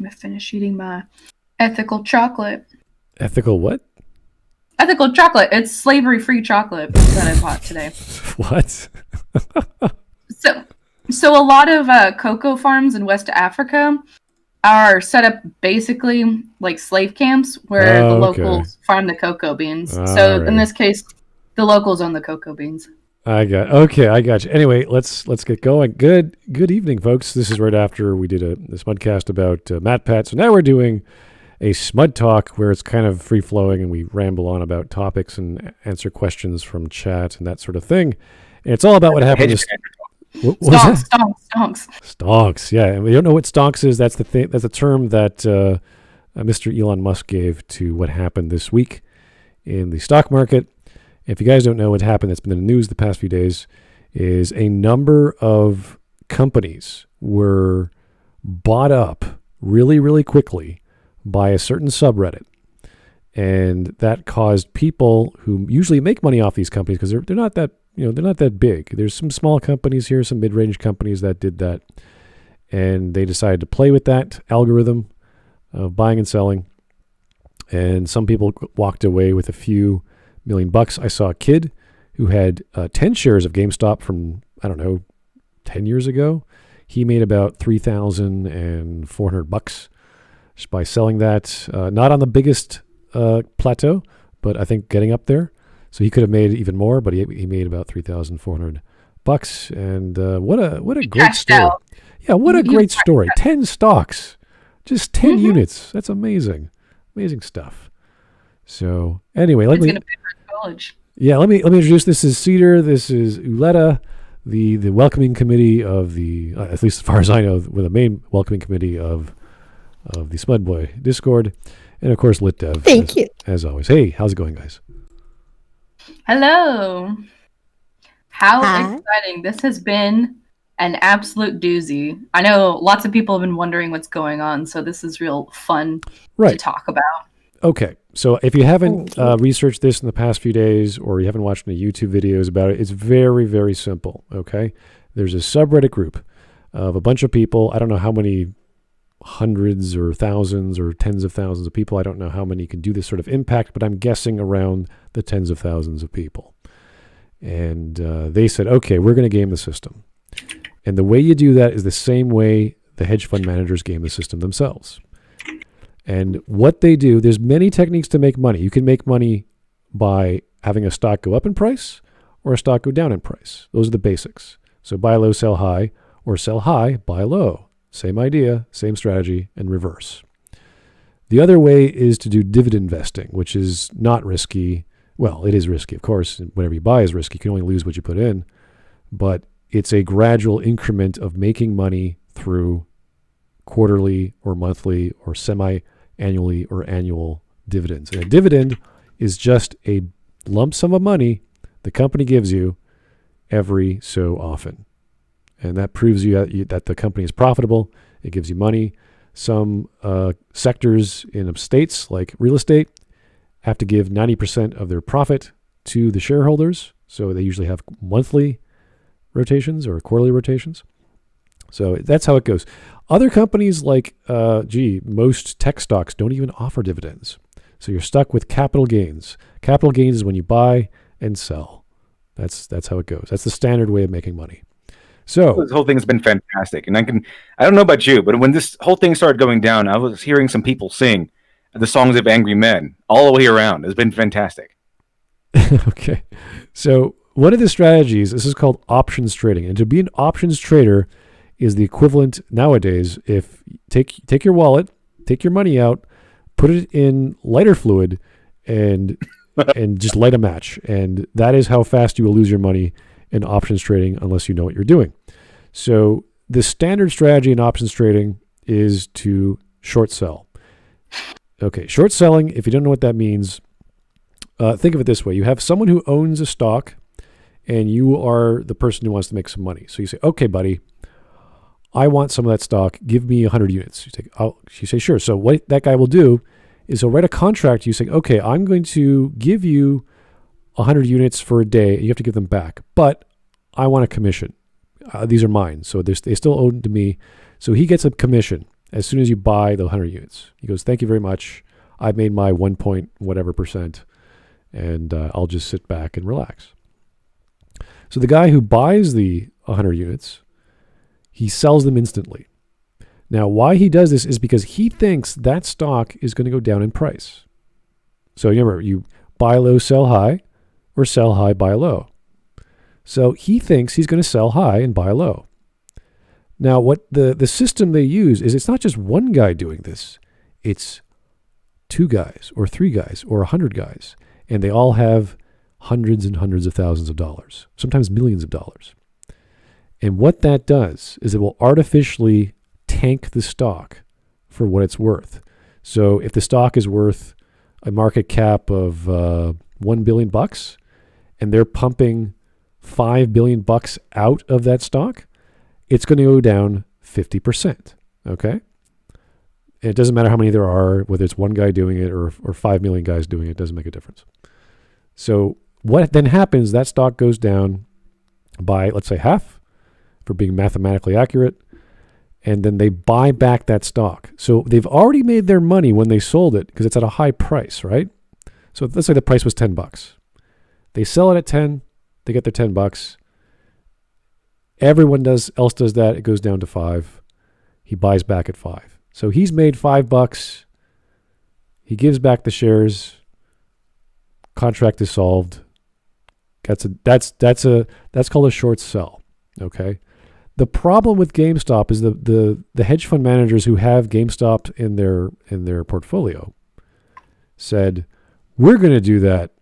I'm gonna finish eating my ethical chocolate. Ethical what? Ethical chocolate. It's slavery-free chocolate that I bought today. What? So a lot of cocoa farms in West Africa are set up basically like slave camps where the locals farm the cocoa beans. In this case, the locals own the cocoa beans. I got you. Anyway, let's get going. Good evening, folks. This is right after we did a Smudcast about MatPat. So now we're doing a SmudTalk where it's kind of free flowing and we ramble on about topics and answer questions from chat and that sort of thing. And it's all about what happened. Stonks. Yeah, and we don't know what stonks is. That's the thing. That's a term that Mr. Elon Musk gave to what happened this week in the stock market. If you guys don't know what happened, that's been in the news the past few days, is a number of companies were bought up really, really quickly by a certain subreddit. And that caused people who usually make money off these companies, because they're not that, they're not that big. There's some small companies here, some mid-range companies that did that. And they decided to play with that algorithm of buying and selling. And some people walked away with a few $1,000,000. I saw a kid who had 10 shares of GameStop from, 10 years ago. He made about $3,400 just by selling that. Not on the biggest plateau, but I think getting up there. So he could have made even more, but he made about $3,400. And what a great story! Out. Yeah, what a great story. 10 stocks, just 10 units. That's amazing stuff. So anyway, let me introduce. This is Cedar. This is Uletta, the welcoming committee of the, at least as far as I know, we're the main welcoming committee of the Smudboy Discord, and of course LitDev. Thank you. As always. Hey, how's it going, guys? Hello. How exciting! This has been an absolute doozy. I know lots of people have been wondering what's going on, so this is real fun to talk about. Okay, so if you haven't researched this in the past few days, or you haven't watched any YouTube videos about it, it's very, very simple, okay? There's a subreddit group of a bunch of people. I don't know how many hundreds or thousands or tens of thousands of people. I don't know how many can do this sort of impact, but I'm guessing around the tens of thousands of people. And they said, okay, we're going to game the system. And the way you do that is the same way the hedge fund managers game the system themselves. And what they do, there's many techniques to make money. You can make money by having a stock go up in price or a stock go down in price. Those are the basics. So buy low, sell high, or sell high, buy low. Same idea, same strategy, and reverse. The other way is to do dividend investing, which is not risky. Well, it is risky, of course. Whatever you buy is risky. You can only lose what you put in. But it's a gradual increment of making money through quarterly or monthly or semi-annually or annual dividends. And a dividend is just a lump sum of money the company gives you every so often. And that proves that the company is profitable. It gives you money. Some sectors in states, like real estate, have to give 90% of their profit to the shareholders. So they usually have monthly rotations or quarterly rotations. So that's how it goes. Other companies like, most tech stocks don't even offer dividends. So you're stuck with capital gains. Capital gains is when you buy and sell. That's how it goes. That's the standard way of making money. So this whole thing has been fantastic. And I don't know about you, but when this whole thing started going down, I was hearing some people sing the songs of angry men all the way around. It's been fantastic. Okay. So one of the strategies, this is called options trading. And to be an options trader is the equivalent nowadays. If take your wallet, take your money out, put it in lighter fluid, and just light a match. And that is how fast you will lose your money in options trading unless you know what you're doing. So the standard strategy in options trading is to short sell. Okay, short selling, if you don't know what that means, think of it this way. You have someone who owns a stock and you are the person who wants to make some money. So you say, okay, buddy, I want some of that stock. Give me 100 units. You say, sure. So what that guy will do is he'll write a contract. You say, okay, I'm going to give you 100 units for a day. You have to give them back, but I want a commission. These are mine. So they still owe to me. So he gets a commission. as soon as you buy the 100 units. He goes, thank you very much. I've made my 1 point whatever percent, and I'll just sit back and relax. So the guy who buys the 100 units, he sells them instantly. Now, why he does this is because he thinks that stock is going to go down in price. So remember, you buy low, sell high, or sell high, buy low. So he thinks he's going to sell high and buy low. Now, what the system they use is it's not just one guy doing this. It's 2 guys or 3 guys or 100 guys. And they all have hundreds and hundreds of thousands of dollars, sometimes millions of dollars. And what that does is it will artificially tank the stock for what it's worth. So if the stock is worth a market cap of $1 billion and they're pumping $5 billion out of that stock, it's going to go down 50%. Okay? And it doesn't matter how many there are, whether it's one guy doing it or 5 million guys doing it, doesn't make a difference. So what then happens, that stock goes down by, let's say, half, for being mathematically accurate, and then they buy back that stock. So they've already made their money when they sold it because it's at a high price, right? So let's say the price was $10. They sell it at 10, they get their $10. Everyone else does that, it goes down to 5. He buys back at 5. So he's made $5. He gives back the shares. Contract is solved. That's called a short sell. Okay. The problem with GameStop is the hedge fund managers who have GameStop in their portfolio said, we're going to do that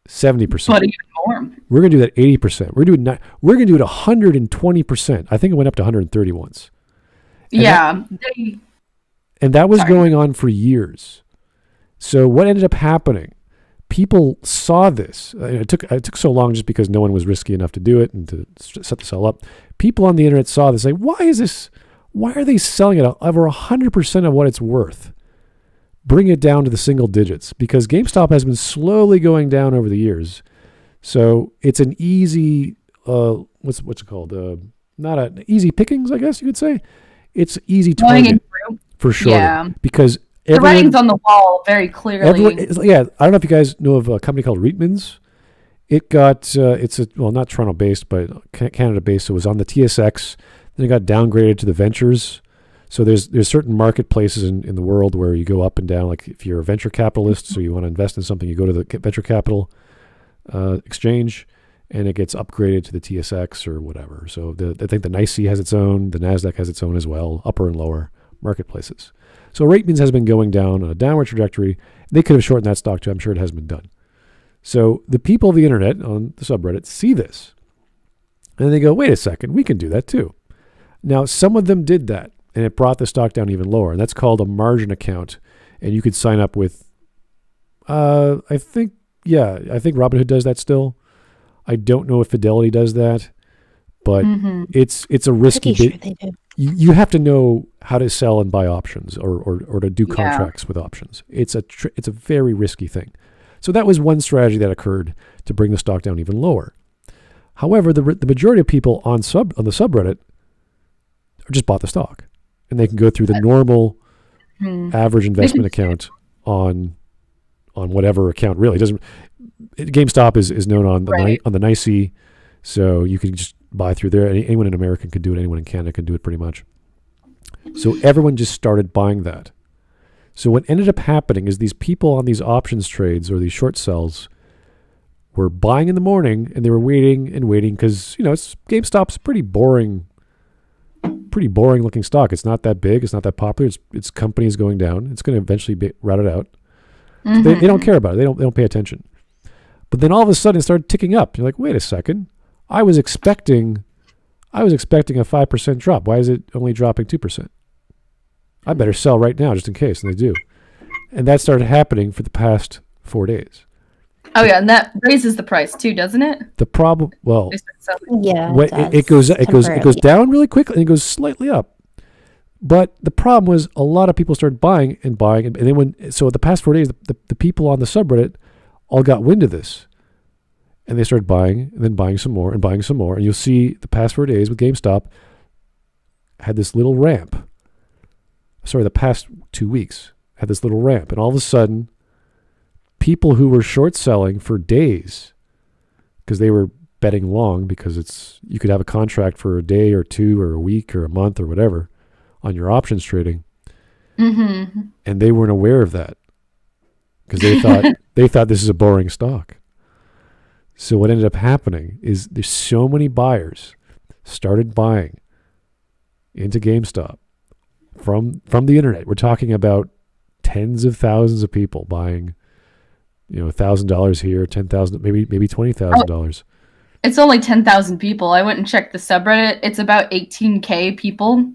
70%. But even more. We're going to do that 80%. We're going to do it 120%. I think it went up to 130 once. And that was going on for years. So what ended up happening? People saw this. It took so long just because no one was risky enough to do it and to set the sell up. People on the internet saw this, like, why are they selling it over 100% of what it's worth? Bring it down to the single digits, because GameStop has been slowly going down over the years. So it's an easy, what's it called? Not an easy pickings, I guess you could say. It's easy target for sure. Yeah. Because the writing's on the wall very clearly. I don't know if you guys know of a company called Reits. It got, not Toronto-based, but Canada-based. So it was on the TSX. Then it got downgraded to the ventures. So there's certain marketplaces in the world where you go up and down. Like if you're a venture capitalist, so you want to invest in something, you go to the venture capital exchange, and it gets upgraded to the TSX or whatever. So I think the NYSE has its own, the NASDAQ has its own as well, upper and lower marketplaces. So Reits has been going down on a downward trajectory. They could have shortened that stock too. I'm sure it hasn't been done. So the people of the internet on the subreddit see this. And they go, wait a second, we can do that too. Now, some of them did that, and it brought the stock down even lower. And that's called a margin account. And you could sign up with, I think Robinhood does that still. I don't know if Fidelity does that, but it's a risky bit. You have to know how to sell and buy options or to do contracts with options. It's a very risky thing. So that was one strategy that occurred to bring the stock down even lower. However, the majority of people on the subreddit just bought the stock, and they can go through the normal average investment account on whatever account. Really, GameStop is known on the NYSE, so you can just buy through there. Anyone in America can do it. Anyone in Canada can do it pretty much. So everyone just started buying that. So what ended up happening is these people on these options trades or these short sells were buying in the morning, and they were waiting because GameStop's pretty boring looking stock. It's not that big. It's not that popular. Its company is going down. It's going to eventually be routed out. So they don't care about it. They don't pay attention. But then all of a sudden it started ticking up. You're like, wait a second. I was expecting a 5% drop. Why is it only dropping 2%? I better sell right now just in case. And they do. And that started happening for the past 4 days. Oh yeah, and that raises the price too, doesn't it? The problem, it goes down really quickly and it goes slightly up. But the problem was a lot of people started buying, and then so the past 4 days, the people on the subreddit all got wind of this, and they started buying and then buying some more and buying some more. And you'll see the past 4 days with GameStop had this little ramp. the past 2 weeks had this little ramp, and all of a sudden, people who were short selling for days, because they were betting long, because you could have a contract for a day or two or a week or a month or whatever on your options trading, and they weren't aware of that because they thought this is a boring stock. So what ended up happening is there's so many buyers started buying into GameStop from the internet. We're talking about tens of thousands of people buying, $1,000 here, 10,000, maybe $20,000. It's only 10,000 people. I went and checked the subreddit. It's about 18K people.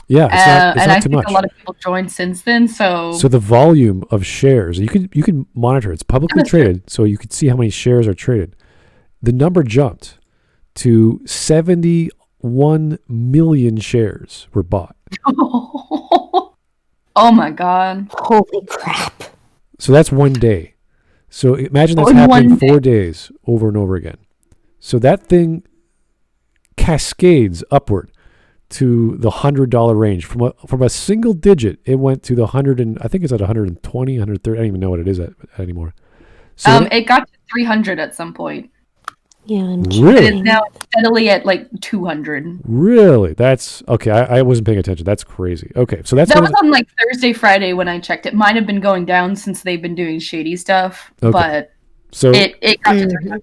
Yeah, it's not and I too think much. a lot of people joined since then. So the volume of shares, you can monitor. It's publicly traded, so you could see how many shares are traded. The number jumped to 71 million shares were bought. Oh my God. Holy crap. So that's one day. So imagine that's happening 4 days over and over again. So that thing cascades upward to the $100 range. From a single digit, it went to the 100 and I think it's at 120, 130. I don't even know what it is anymore. So it got to 300 at some point. Yeah, really? It's now steadily at like 200. Really? That's okay. I wasn't paying attention. That's crazy. Okay, so that was on like Thursday, Friday when I checked. It might have been going down since they've been doing shady stuff, but so it got to 300.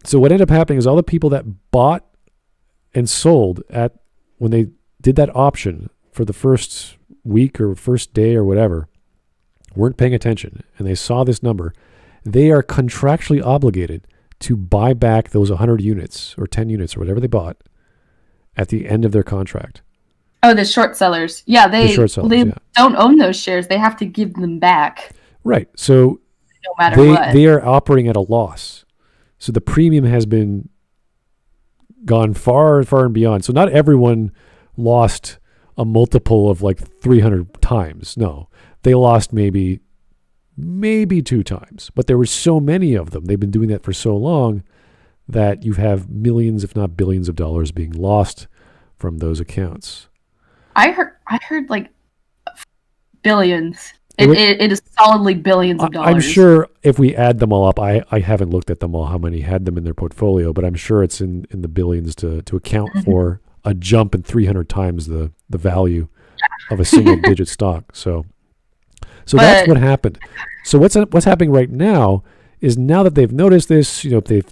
So what ended up happening is all the people that bought and sold when they did that option for the first week or first day or whatever weren't paying attention, and they saw this number. They are contractually obligated to buy back those 100 units or 10 units or whatever they bought at the end of their contract. Oh, the short sellers. Yeah, they don't own those shares. They have to give them back. Right. So no matter what. They are operating at a loss. So the premium has been gone far and far and beyond. So not everyone lost a multiple of like 300 times. No, they lost maybe 2 times, but there were so many of them. They've been doing that for so long that you have millions, if not billions of dollars being lost from those accounts. I heard like billions. It is solidly billions of dollars. I'm sure if we add them all up, I haven't looked at them all, how many had them in their portfolio, but I'm sure it's in the billions to account for a jump in 300 times the value of a single digit stock. So that's what happened. So what's happening right now is, now that they've noticed this,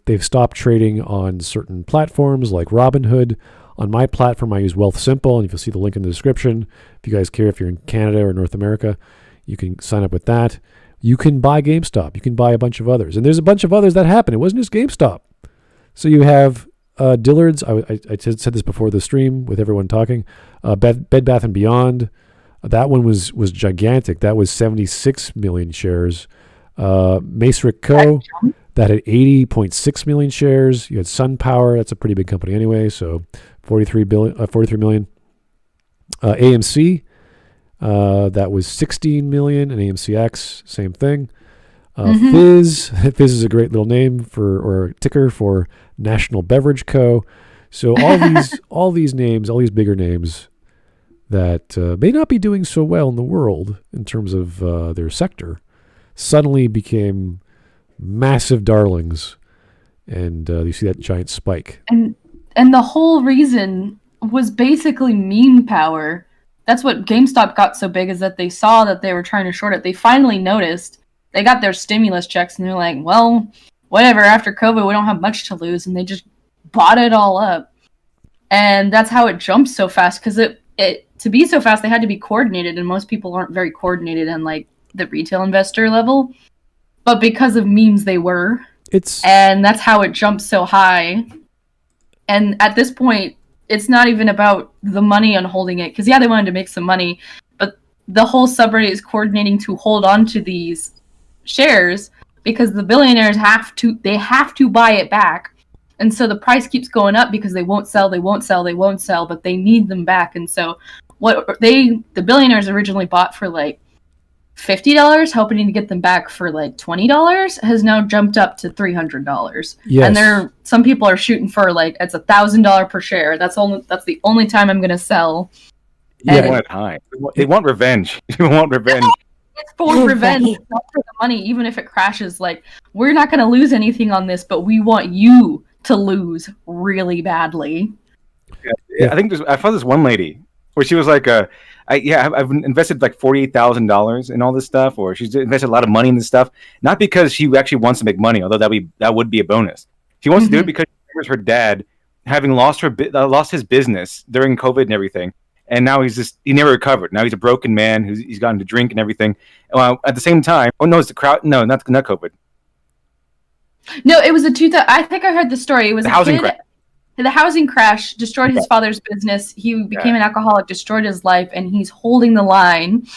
they've stopped trading on certain platforms like Robinhood. On my platform, I use WealthSimple, and if you'll see the link in the description, if you guys care, if you're in Canada or North America, you can sign up with that. You can buy GameStop. You can buy a bunch of others, and there's a bunch of others that happen. It wasn't just GameStop. So you have Dillard's. I said this before the stream with everyone talking. Bed Bath & Beyond. That one was gigantic. That was 76 million shares. Macerich Co. that had 80.6 million shares. You had SunPower. That's a pretty big company anyway. So 43 million. AMC. That was 16 million, and AMCX, same thing. Fizz is a great little name or ticker for National Beverage Co. So all these names, all these bigger names that may not be doing so well in the world in terms of their sector, suddenly became massive darlings, and you see that giant spike. And the whole reason was basically meme power. That's what GameStop got so big, is that they saw that they were trying to short it. They finally noticed. They got their stimulus checks, and they're like, well, whatever, after COVID, we don't have much to lose, and they just bought it all up. And that's how it jumped so fast, because to be so fast, they had to be coordinated, and most people aren't very coordinated on like the retail investor level. But because of memes, they were. And that's how it jumped so high. And at this point, it's not even about the money on holding it, because they wanted to make some money, but the whole subreddit is coordinating to hold on to these shares because the billionaires have to buy it back. And so the price keeps going up because they won't sell, but they need them back. And so the billionaires originally bought for like $50, hoping to get them back for like $20, has now jumped up to $300. Yes. And some people are shooting for like, it's $1,000 per share. That's the only time I'm going to sell. They want time. They want revenge. They want revenge. It's for revenge, it's not for the money, even if it crashes. Like, we're not going to lose anything on this, but we want you to lose really badly. Yeah, I think I found this one lady where she was like, I've invested like $48,000 in all this stuff, or she's invested a lot of money in this stuff, not because she actually wants to make money, although that would be a bonus. She wants to do it because she remembers her dad having lost his business during COVID and everything. And now he never recovered. Now he's a broken man he's gotten to drink and everything. At the same time, it's the crowd. No, not COVID. No, it was I think I heard the story. It was the housing crash. The housing crash destroyed his father's business. He became an alcoholic, destroyed his life, and he's holding the line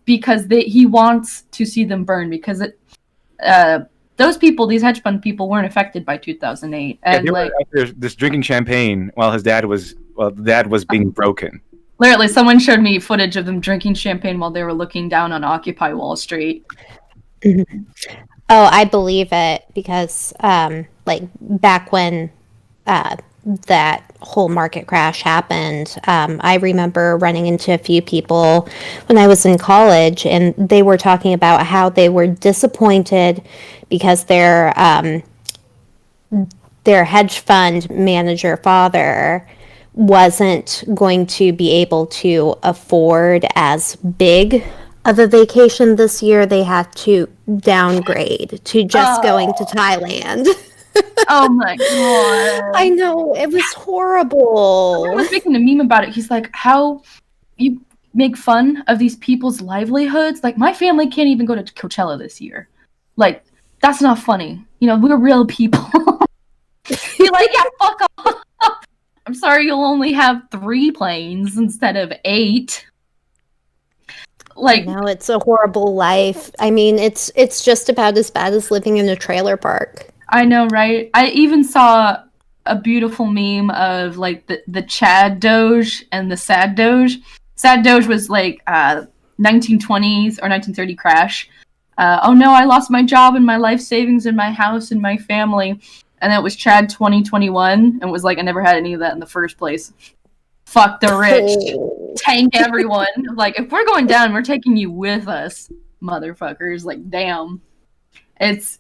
because he wants to see them burn, because those people, these hedge fund people, weren't affected by 2008. And they were out there just drinking champagne while the dad was being broken. Literally, someone showed me footage of them drinking champagne while they were looking down on Occupy Wall Street. Mm-hmm. Oh, I believe it, because back when that whole market crash happened, I remember running into a few people when I was in college, and they were talking about how they were disappointed because their hedge fund manager father wasn't going to be able to afford as big of a vacation this year. They had to downgrade to just going to Thailand. Oh my god. I know, it was horrible. I was making a meme about it. He's like, how you make fun of these people's livelihoods? Like, my family can't even go to Coachella this year. Like, that's not funny. We're real people. You're like, yeah, fuck off. I'm sorry, you'll only have 3 planes instead of 8. Like, no, it's a horrible life. I mean, it's just about as bad as living in a trailer park. I know, right? I even saw a beautiful meme of like the Chad Doge and the Sad Doge. Sad Doge was like 1920s or 1930 crash. Oh no, I lost my job and my life savings and my house and my family. And then it was Chad 2021, and it was like, I never had any of that in the first place. Fuck the rich. Tank everyone. Like, if we're going down, we're taking you with us, motherfuckers. Like, damn. It's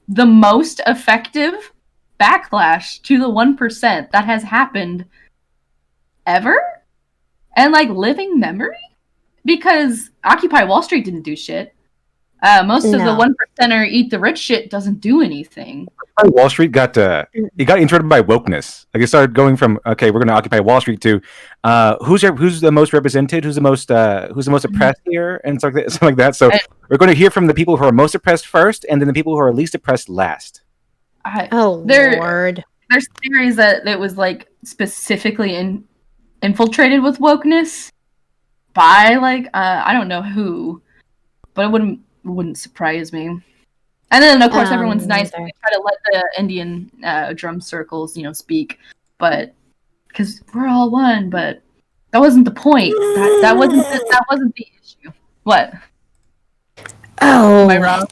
the most effective backlash to the 1% that has happened ever? And like, living memory? Because Occupy Wall Street didn't do shit. Most of the 1%er eat the rich shit doesn't do anything. Wall Street got interrupted by wokeness. Like, it started going from, okay, we're going to occupy Wall Street to who's the most represented, who's the most oppressed here, and something like that. So we're going to hear from the people who are most oppressed first, and then the people who are least oppressed last. Lord. There's theories that it was like specifically infiltrated with wokeness by like I don't know who, but it wouldn't surprise me. And then of course everyone's nice. They try to let the Indian drum circles, speak, but because we're all one. But that wasn't the point. That wasn't the issue. What? Oh, am I wrong?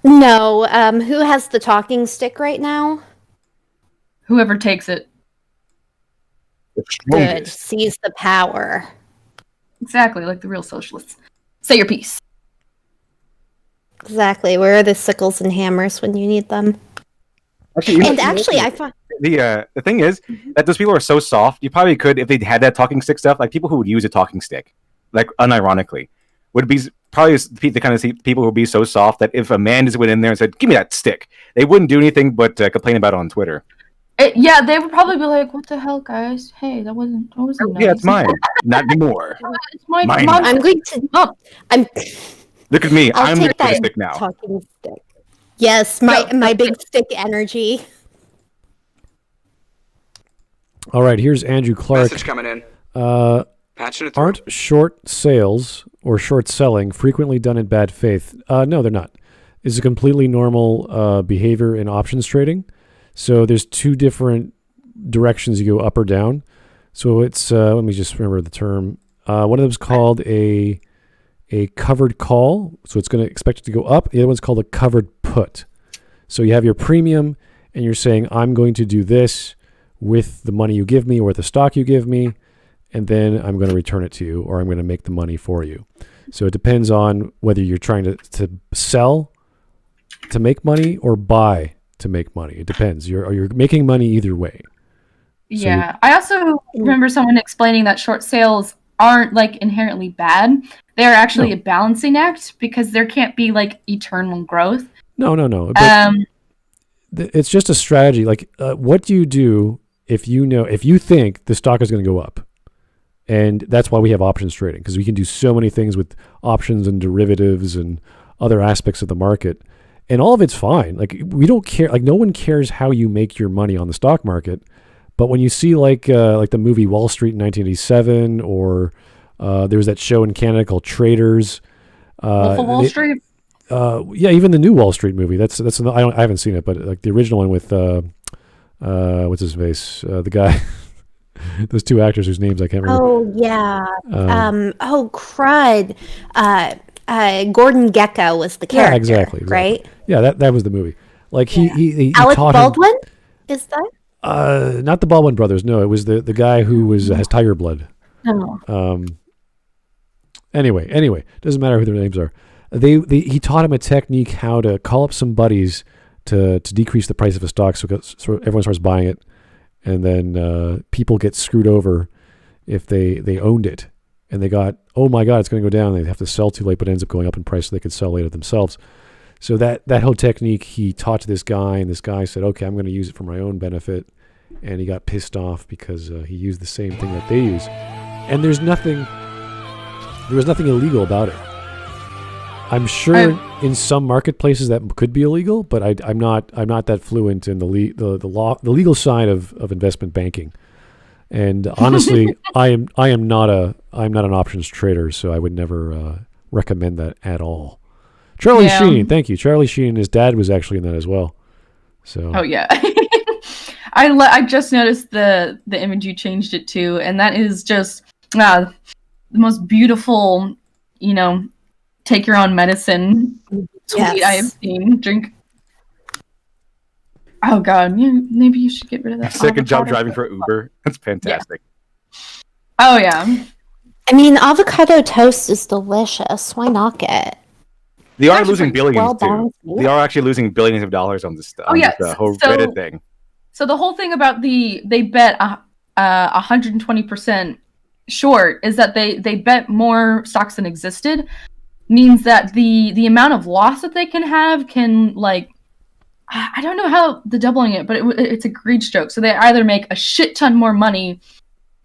No. Who has the talking stick right now? Whoever takes it. Good. Seize the power. Exactly, like the real socialists. Say your piece. Exactly. Where are the sickles and hammers when you need them? I find the thing is that those people are so soft. You probably could, if they had that talking stick stuff, like people who would use a talking stick, like unironically, would be probably the kind of people who would be so soft that if a man just went in there and said, "Give me that stick," they wouldn't do anything but complain about it on Twitter. They would probably be like, "What the hell, guys? Hey, that wasn't nice." Yeah, it's mine. Not anymore. It's mine. I'm going to. Look at me. I'm going to take a stick now. Talking stick. Yes, my big stick energy. All right, here's Andrew Clark. Message coming in. Aren't short sales or short selling frequently done in bad faith? No, they're not. It's a completely normal behavior in options trading. So there's 2 different directions you go up or down. So it's let me just remember the term. One of them is called a covered call. So it's going to expect it to go up. The other one's called a covered put. So you have your premium and you're saying, I'm going to do this with the money you give me or with the stock you give me, and then I'm going to return it to you, or I'm going to make the money for you. So it depends on whether you're trying to sell to make money or buy to make money. It depends. You're making money either way. So yeah. I also remember someone explaining that short sales aren't like inherently bad. They're actually a balancing act because there can't be like eternal growth. No. But it's just a strategy. Like, what do you do if you think the stock is going to go up? And that's why we have options trading, because we can do so many things with options and derivatives and other aspects of the market. And all of it's fine. Like, we don't care. Like, no one cares how you make your money on the stock market. But when you see like the movie Wall Street in 1987, or there was that show in Canada called Traders. Wolf of Wall Street? Yeah, even the new Wall Street movie. I haven't seen it, but like the original one with what's his face? The guy. Those two actors whose names I can't remember. Oh yeah. Crud. Gordon Gekko was the character. Yeah, exactly. Right? Yeah, that was the movie. Like he Alec taught Baldwin? Is that? Not the Baldwin brothers. No, it was the guy who has tiger blood. Oh. Anyway, doesn't matter who their names are. He taught him a technique how to call up some buddies to decrease the price of a stock so everyone starts buying it. And then people get screwed over if they owned it and they got, oh my God, it's going to go down. They have to sell too late, but it ends up going up in price so they could sell later themselves. So that whole technique he taught to this guy, and this guy said, okay, I'm going to use it for my own benefit. And he got pissed off because he used the same thing that they use. And there was nothing illegal about it. I'm sure in some marketplaces that could be illegal, but I'm not that fluent in the legal side of investment banking. And honestly, I'm not an options trader, so I would never recommend that at all. Charlie Sheen, thank you. Charlie Sheen, his dad was actually in that as well. So. Oh yeah, I just noticed the image you changed it to, and that is just the most beautiful, take your own medicine tweet I have seen. Drink. Oh God, maybe you should get rid of that. Second job driving for Uber. That's fantastic. Yeah. Oh yeah. I mean, avocado toast is delicious. Why knock it? They are losing billions too. They are actually losing billions of dollars on this stuff. Oh yeah, the whole Reddit thing. So the whole thing about they bet 120% short is that they bet more stocks than existed, means that the amount of loss that they can have can, like, I don't know how the doubling it, but it's a greed stroke. So they either make a shit ton more money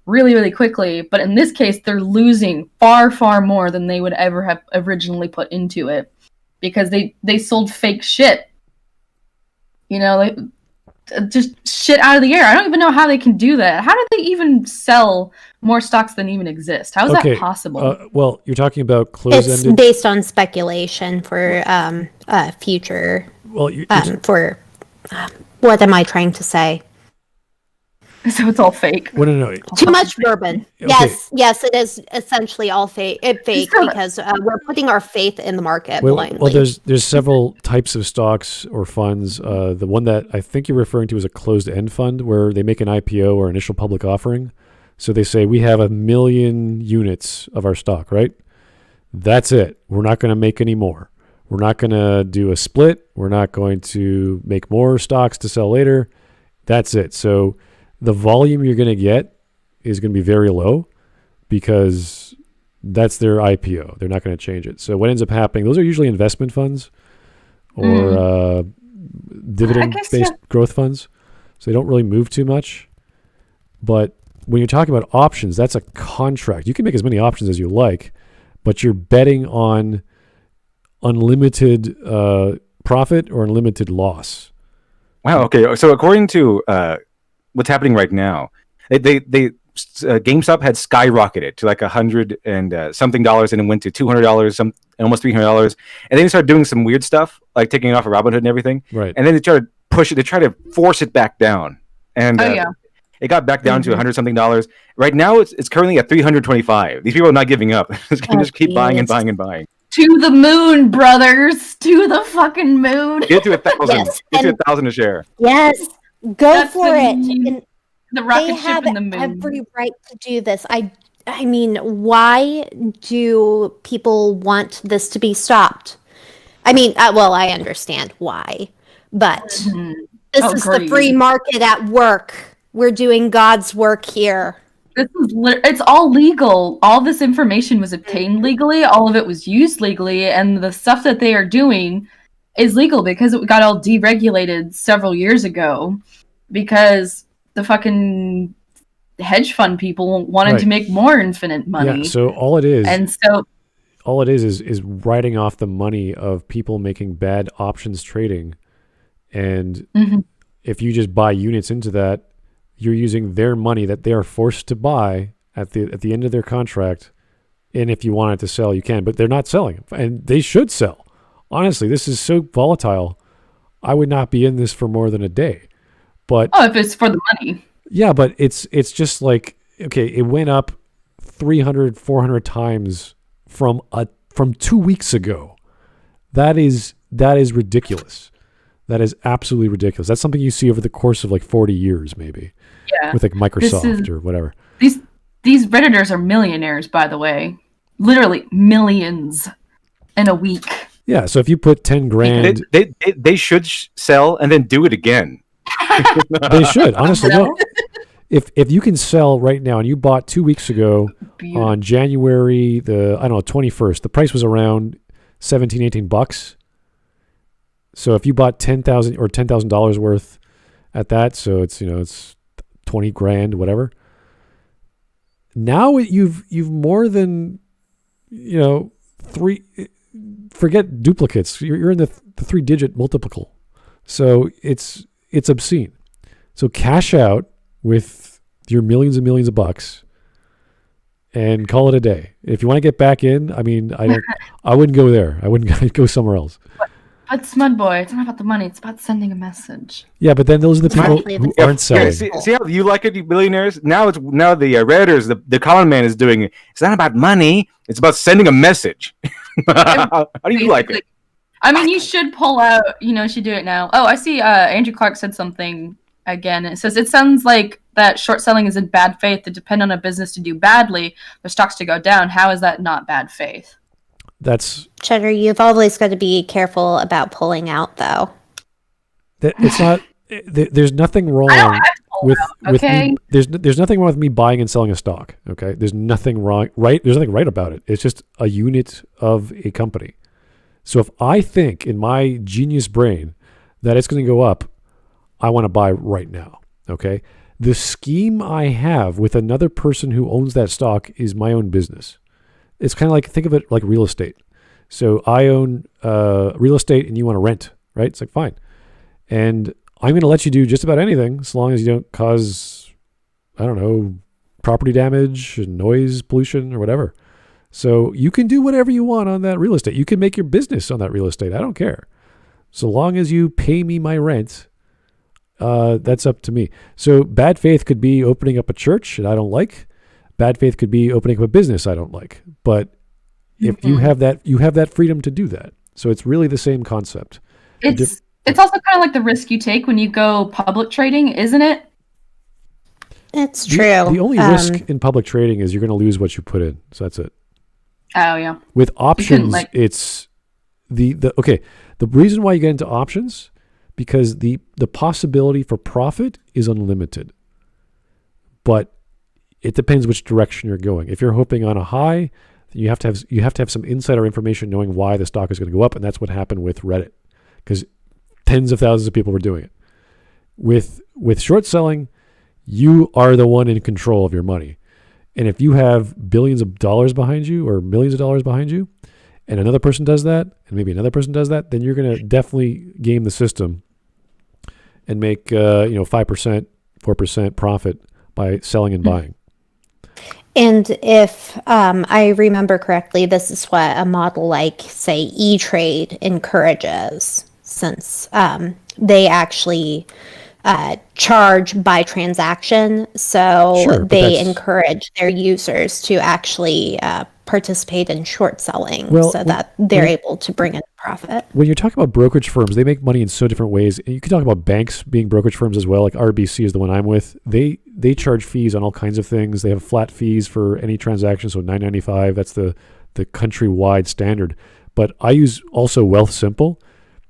really, really quickly, but in this case, they're losing far, far more than they would ever have originally put into it because they sold fake shit. Like, just shit out of the air. I don't even know how they can do that. How do they even sell more stocks than even exist? How is that possible? Well, you're talking about closed-ended. It's based on speculation for future. Well, for what am I trying to say? So it's all fake. Well, no. Too much bourbon. Okay. Yes, it is essentially all fake. Because we're putting our faith in the market blindly. Well, there's several types of stocks or funds. The one that I think you're referring to is a closed-end fund where they make an IPO or initial public offering. So they say we have 1 million units of our stock, right? That's it. We're not going to make any more. We're not going to do a split. We're not going to make more stocks to sell later. That's it. So the volume you're going to get is going to be very low because that's their IPO. They're not going to change it. So what ends up happening, those are usually investment funds or dividend-based growth funds. So they don't really move too much. But when you're talking about options, that's a contract. You can make as many options as you like, but you're betting on unlimited profit or unlimited loss. Wow. Okay. So according to what's happening right now, GameStop had skyrocketed to like $100 and something dollars, and it went to $200, almost $300, and then they started doing some weird stuff, like taking it off of Robinhood and everything. Right. And then they tried to push it. They tried to force it back down, and it got back down to $100 something dollars. Right now, it's currently at $325. These people are not giving up. They just keep buying and buying and buying. To the moon, brothers! To the fucking moon! Get to 1,000. Yes. Get to 1,000 a share. Yes, go for it. the rocket They ship have in the moon. every right to do this. I mean, why do people want this to be stopped? I mean, well, I understand why, but this is the free market at work. We're doing God's work here. It's all legal. All this information was obtained legally. All of it was used legally, and the stuff that they are doing is legal because it got all deregulated several years ago because the fucking hedge fund people wanted to make more infinite money. Yeah, so all it is, and so all it is writing off the money of people making bad options trading, and if you just buy units into that, you're using their money that they are forced to buy at the end of their contract, and if you wanted to sell, you can, but they're not selling, and they should sell. Honestly, this is so volatile. I would not be in this for more than a day. But if it's for the money. Yeah, but it's just like, okay, it went up 300, 400 times from 2 weeks ago. That is ridiculous. That is absolutely ridiculous. That's something you see over the course of like 40 years, maybe. Yeah. With like Microsoft or whatever. These Redditors are millionaires, by the way. Literally millions in a week. Yeah, so if you put 10 grand... They should sell and then do it again. They should, honestly. No. If you can sell right now, and you bought 2 weeks ago on January the 21st, the price was around $17-18. So if you bought $10,000 worth at that, so it's 20 grand, whatever. Now you've more than three. Forget duplicates. You're in the 3-digit multiple. So it's obscene. So cash out with your millions and millions of bucks and call it a day. If you want to get back in, I mean, I wouldn't go there. I wouldn't go somewhere else. But Smud Boy, it's not about the money. It's about sending a message. Yeah, but then those are the people who aren't selling. See how you like it, you billionaires? Now the Redditors, the common man is doing it. It's not about money. It's about sending a message. How do you like it? I mean, you should pull out. You should do it now. Oh, I see. Andrew Clark said something again. It says it sounds like that short selling is in bad faith to depend on a business to do badly, for stocks to go down. How is that not bad faith? That's Cheddar. You've always got to be careful about pulling out, though. It's not. There's nothing wrong with me. There's nothing wrong with me buying and selling a stock. Okay, there's nothing wrong. There's nothing right about it. It's just a unit of a company. So if I think in my genius brain that it's going to go up, I want to buy right now. Okay, the scheme I have with another person who owns that stock is my own business. It's kind of like, think of it like real estate. So I own real estate and you want to rent, right? It's like, fine. And I'm going to let you do just about anything as long as you don't cause, property damage and noise pollution or whatever. So you can do whatever you want on that real estate. You can make your business on that real estate. I don't care. So long as you pay me my rent, that's up to me. So bad faith could be opening up a church that I don't like. Bad faith could be opening up a business I don't like. But if you have that freedom to do that. So it's really the same concept. It's also kind of like the risk you take when you go public trading, isn't it? It's true. The only risk in public trading is you're going to lose what you put in. So that's it. Oh, yeah. With options, it's the reason why you get into options, because the possibility for profit is unlimited. But it depends which direction you're going. If you're hoping on a high, you have to have some insider information knowing why the stock is going to go up, and that's what happened with Reddit, because tens of thousands of people were doing it. With short selling, you are the one in control of your money. And if you have billions of dollars behind you or millions of dollars behind you, and another person does that, and maybe another person does that, then you're going to definitely game the system and make 5%, 4% profit by selling and buying. And if I remember correctly, this is what a model like, say, E-Trade encourages, since they actually charge by transaction. So they encourage their users to actually participate in short selling so that they're able to bring in profit. When you're talking about brokerage firms, they make money in so different ways. And you can talk about banks being brokerage firms as well. Like RBC is the one I'm with. They charge fees on all kinds of things. They have flat fees for any transaction, so $9.95. That's the countrywide standard. But I use also WealthSimple.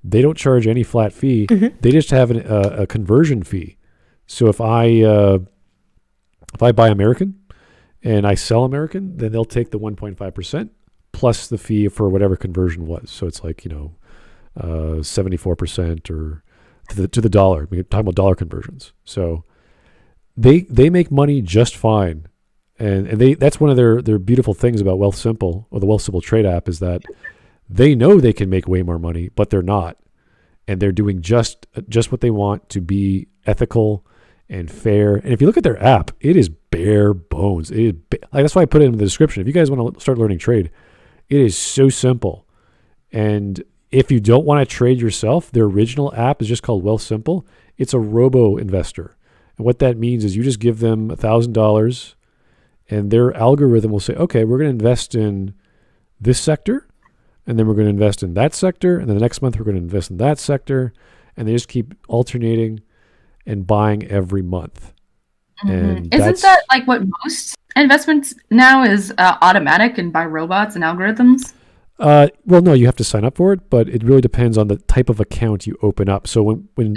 They don't charge any flat fee. Mm-hmm. They just have a conversion fee. So if I buy American and I sell American, then they'll take the 1.5% plus the fee for whatever conversion was. So it's like 74% or to the dollar. We're talking about dollar conversions. So they make money just fine, and that's one of their beautiful things about WealthSimple or the WealthSimple trade app is that they know they can make way more money, but they're not, and they're doing just what they want to be ethical and fair. And if you look at their app, it is bare bones. That's why I put it in the description. If you guys want to start learning trade, it is so simple. And if you don't want to trade yourself, their original app is just called WealthSimple. It's a robo investor. And what that means is you just give them $1,000 and their algorithm will say, okay, we're going to invest in this sector, and then we're going to invest in that sector, and then the next month we're going to invest in that sector, and they just keep alternating and buying every month. Mm-hmm. And isn't that like what most investments now is automatic and by robots and algorithms? Well, no, you have to sign up for it, but it really depends on the type of account you open up. So when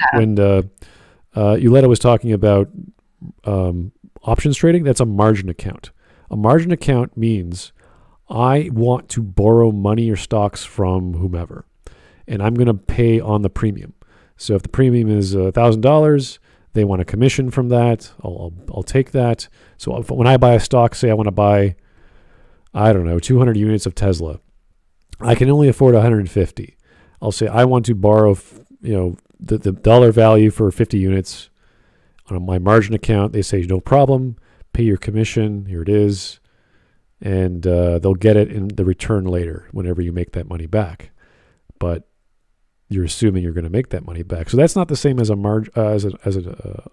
Uletta was talking about options trading, that's a margin account. A margin account means I want to borrow money or stocks from whomever, and I'm going to pay on the premium. So if the premium is $1,000, they want a commission from that. I'll take that. So when I buy a stock, say I want to buy, 200 units of Tesla, I can only afford 150. I'll say I want to borrow, the dollar value for 50 units on my margin account. They say no problem. Pay your commission. Here it is, and they'll get it in the return later whenever you make that money back. But you're assuming you're going to make that money back. So that's not the same as a as what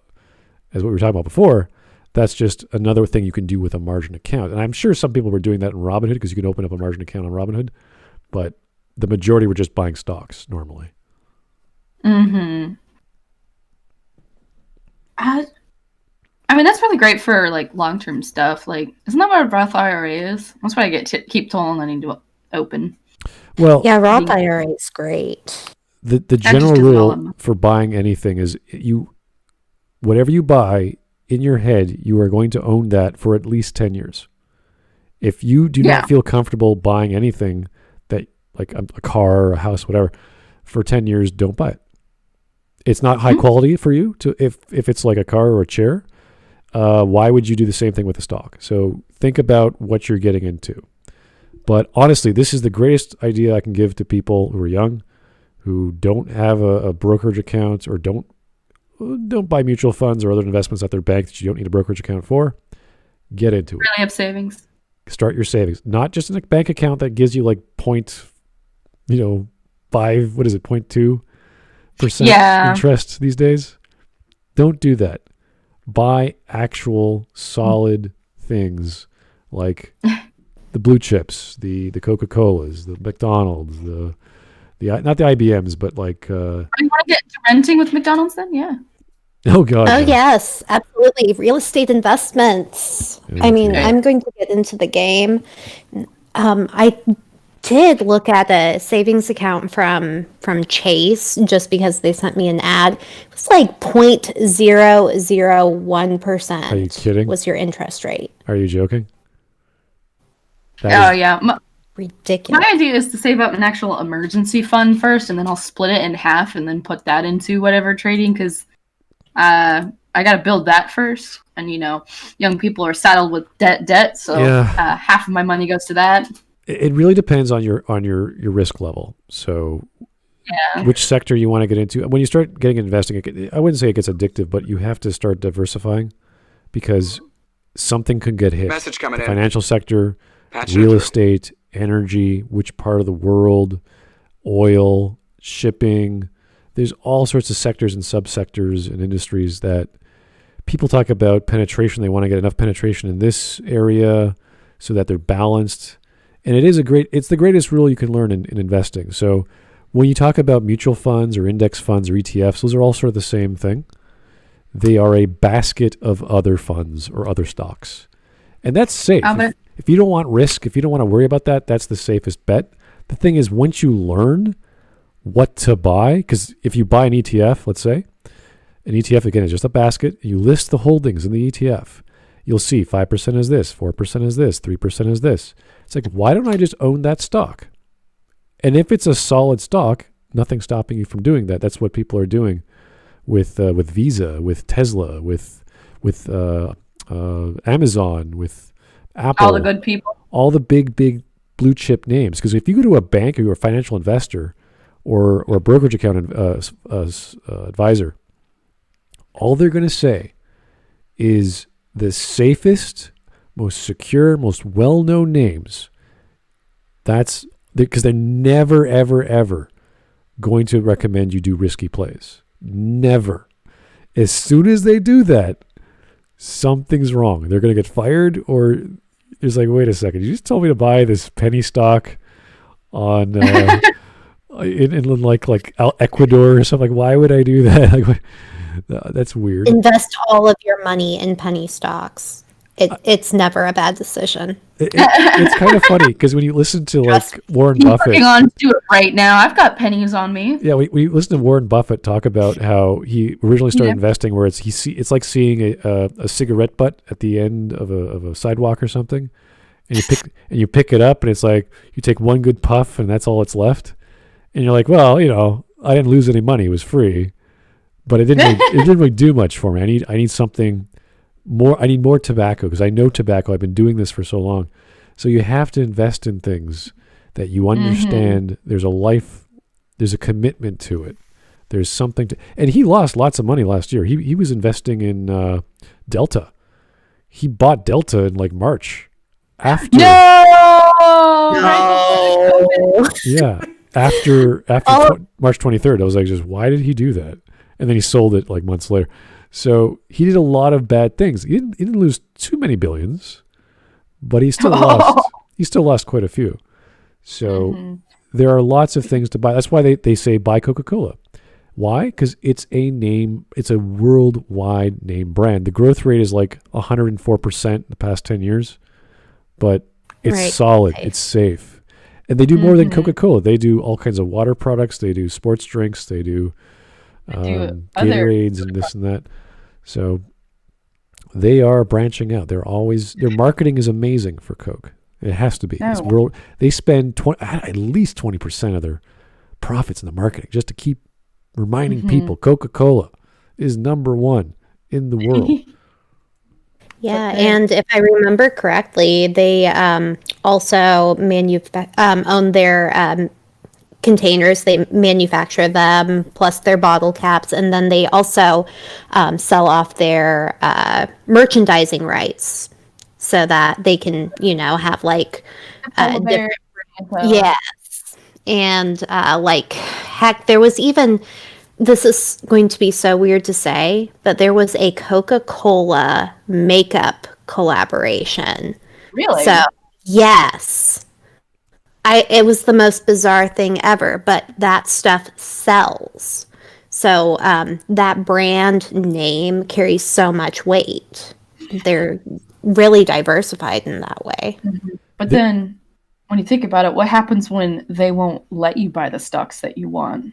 we were talking about before. That's just another thing you can do with a margin account. And I'm sure some people were doing that in Robinhood because you can open up a margin account on Robinhood, but the majority were just buying stocks normally. Mm-hmm. I mean, that's really great for like long-term stuff. Like, isn't that what a Roth IRA is? That's why I keep told I need to open. Well, yeah, Roth IRA is great. The general rule for buying anything is whatever you buy in your head, you are going to own that for at least 10 years. If you do not feel comfortable buying anything that like a car or a house, whatever, for 10 years, don't buy it. It's not high quality for you if it's like a car or a chair. Why would you do the same thing with a stock? So think about what you're getting into. But honestly, this is the greatest idea I can give to people who are young, who don't have a brokerage account or don't buy mutual funds or other investments at their bank that you don't need a brokerage account for. Get into it. Really have savings. Start your savings. Not just in a bank account that gives you like 0.2% interest these days. Don't do that. Buy actual solid things like the blue chips, the Coca-Colas, the McDonald's, the not the IBMs, but like. You want to get into renting with McDonald's then? Yeah. Oh God. Oh yes, absolutely. Real estate investments. Okay. I mean, I'm going to get into the game. I did look at a savings account from Chase just because they sent me an ad. It was like 0.001%. Are you kidding? Was your interest rate? Are you joking? Yeah. Ridiculous. My idea is to save up an actual emergency fund first, and then I'll split it in half and then put that into whatever trading, because I got to build that first. And, young people are saddled with debt, so half of my money goes to that. It really depends on your risk level. So which sector you want to get into. When you start getting investing, I wouldn't say it gets addictive, but you have to start diversifying because something could get hit. Message coming in. Financial sector, real estate, energy, which part of the world, oil, shipping. There's all sorts of sectors and subsectors and industries that people talk about penetration. They want to get enough penetration in this area so that they're balanced. And it's the greatest rule you can learn in investing. So when you talk about mutual funds or index funds or ETFs, those are all sort of the same thing. They are a basket of other funds or other stocks. And that's safe. If you don't want risk, if you don't want to worry about that, that's the safest bet. The thing is, once you learn what to buy, because if you buy an ETF, let's say, an ETF, again, is just a basket. You list the holdings in the ETF. You'll see 5% is this, 4% is this, 3% is this. It's like, why don't I just own that stock? And if it's a solid stock, nothing's stopping you from doing that. That's what people are doing with Visa, with Tesla, with Amazon, with Apple. All the good people. All the big blue chip names. Because if you go to a bank or you're a financial investor or a brokerage account advisor, all they're going to say is the safest, most secure, most well-known names. That's because they're never, ever, ever going to recommend you do risky plays. Never. As soon as they do that, something's wrong. They're going to get fired, or it's like, wait a second, you just told me to buy this penny stock on in like Ecuador or something. Like, why would I do that? Like, that's weird. Invest all of your money in penny stocks. It's never a bad decision. It's kind of funny because when you listen to like Warren I'm Buffett, working on to it right now. I've got pennies on me. Yeah, we listen to Warren Buffett talk about how he originally started investing, where it's like seeing a cigarette butt at the end of a sidewalk or something, and you pick it up, and it's like you take one good puff, and that's all that's left, and you're like, well, I didn't lose any money; it was free, but it didn't really do much for me. I need something more. I need more tobacco because I know tobacco. I've been doing this for so long. So you have to invest in things that you understand. There's a commitment to it. There's something to, and he lost lots of money last year. He was investing in Delta. He bought Delta in like March after. No. Yeah. After March 23rd, I was like, just why did he do that? And then he sold it like months later. So he did a lot of bad things. He didn't lose too many billions, but he still lost. He still lost quite a few. So there are lots of things to buy. That's why they say buy Coca-Cola. Why? Because it's a name. It's a worldwide name brand. The growth rate is like 104% in the past 10 years, but it's solid. Safe. It's safe. And they do more than Coca-Cola. They do all kinds of water products. They do sports drinks. They do Gatorades and this and that. So they are branching out. Their marketing is amazing for Coke. It has to be. They spend at least 20% of their profits in the marketing just to keep reminding people Coca-Cola is number one in the world. Yeah, and if I remember correctly, they also own their containers. They manufacture them, plus their bottle caps, and then they also sell off their merchandising rights so that they can, have like different. Yes, and heck, there was even. This is going to be so weird to say, but there was a Coca-Cola makeup collaboration. Really? So, yes. It was the most bizarre thing ever, but that stuff sells. So, that brand name carries so much weight. They're really diversified in that way. But then, when you think about it, what happens when they won't let you buy the stocks that you want?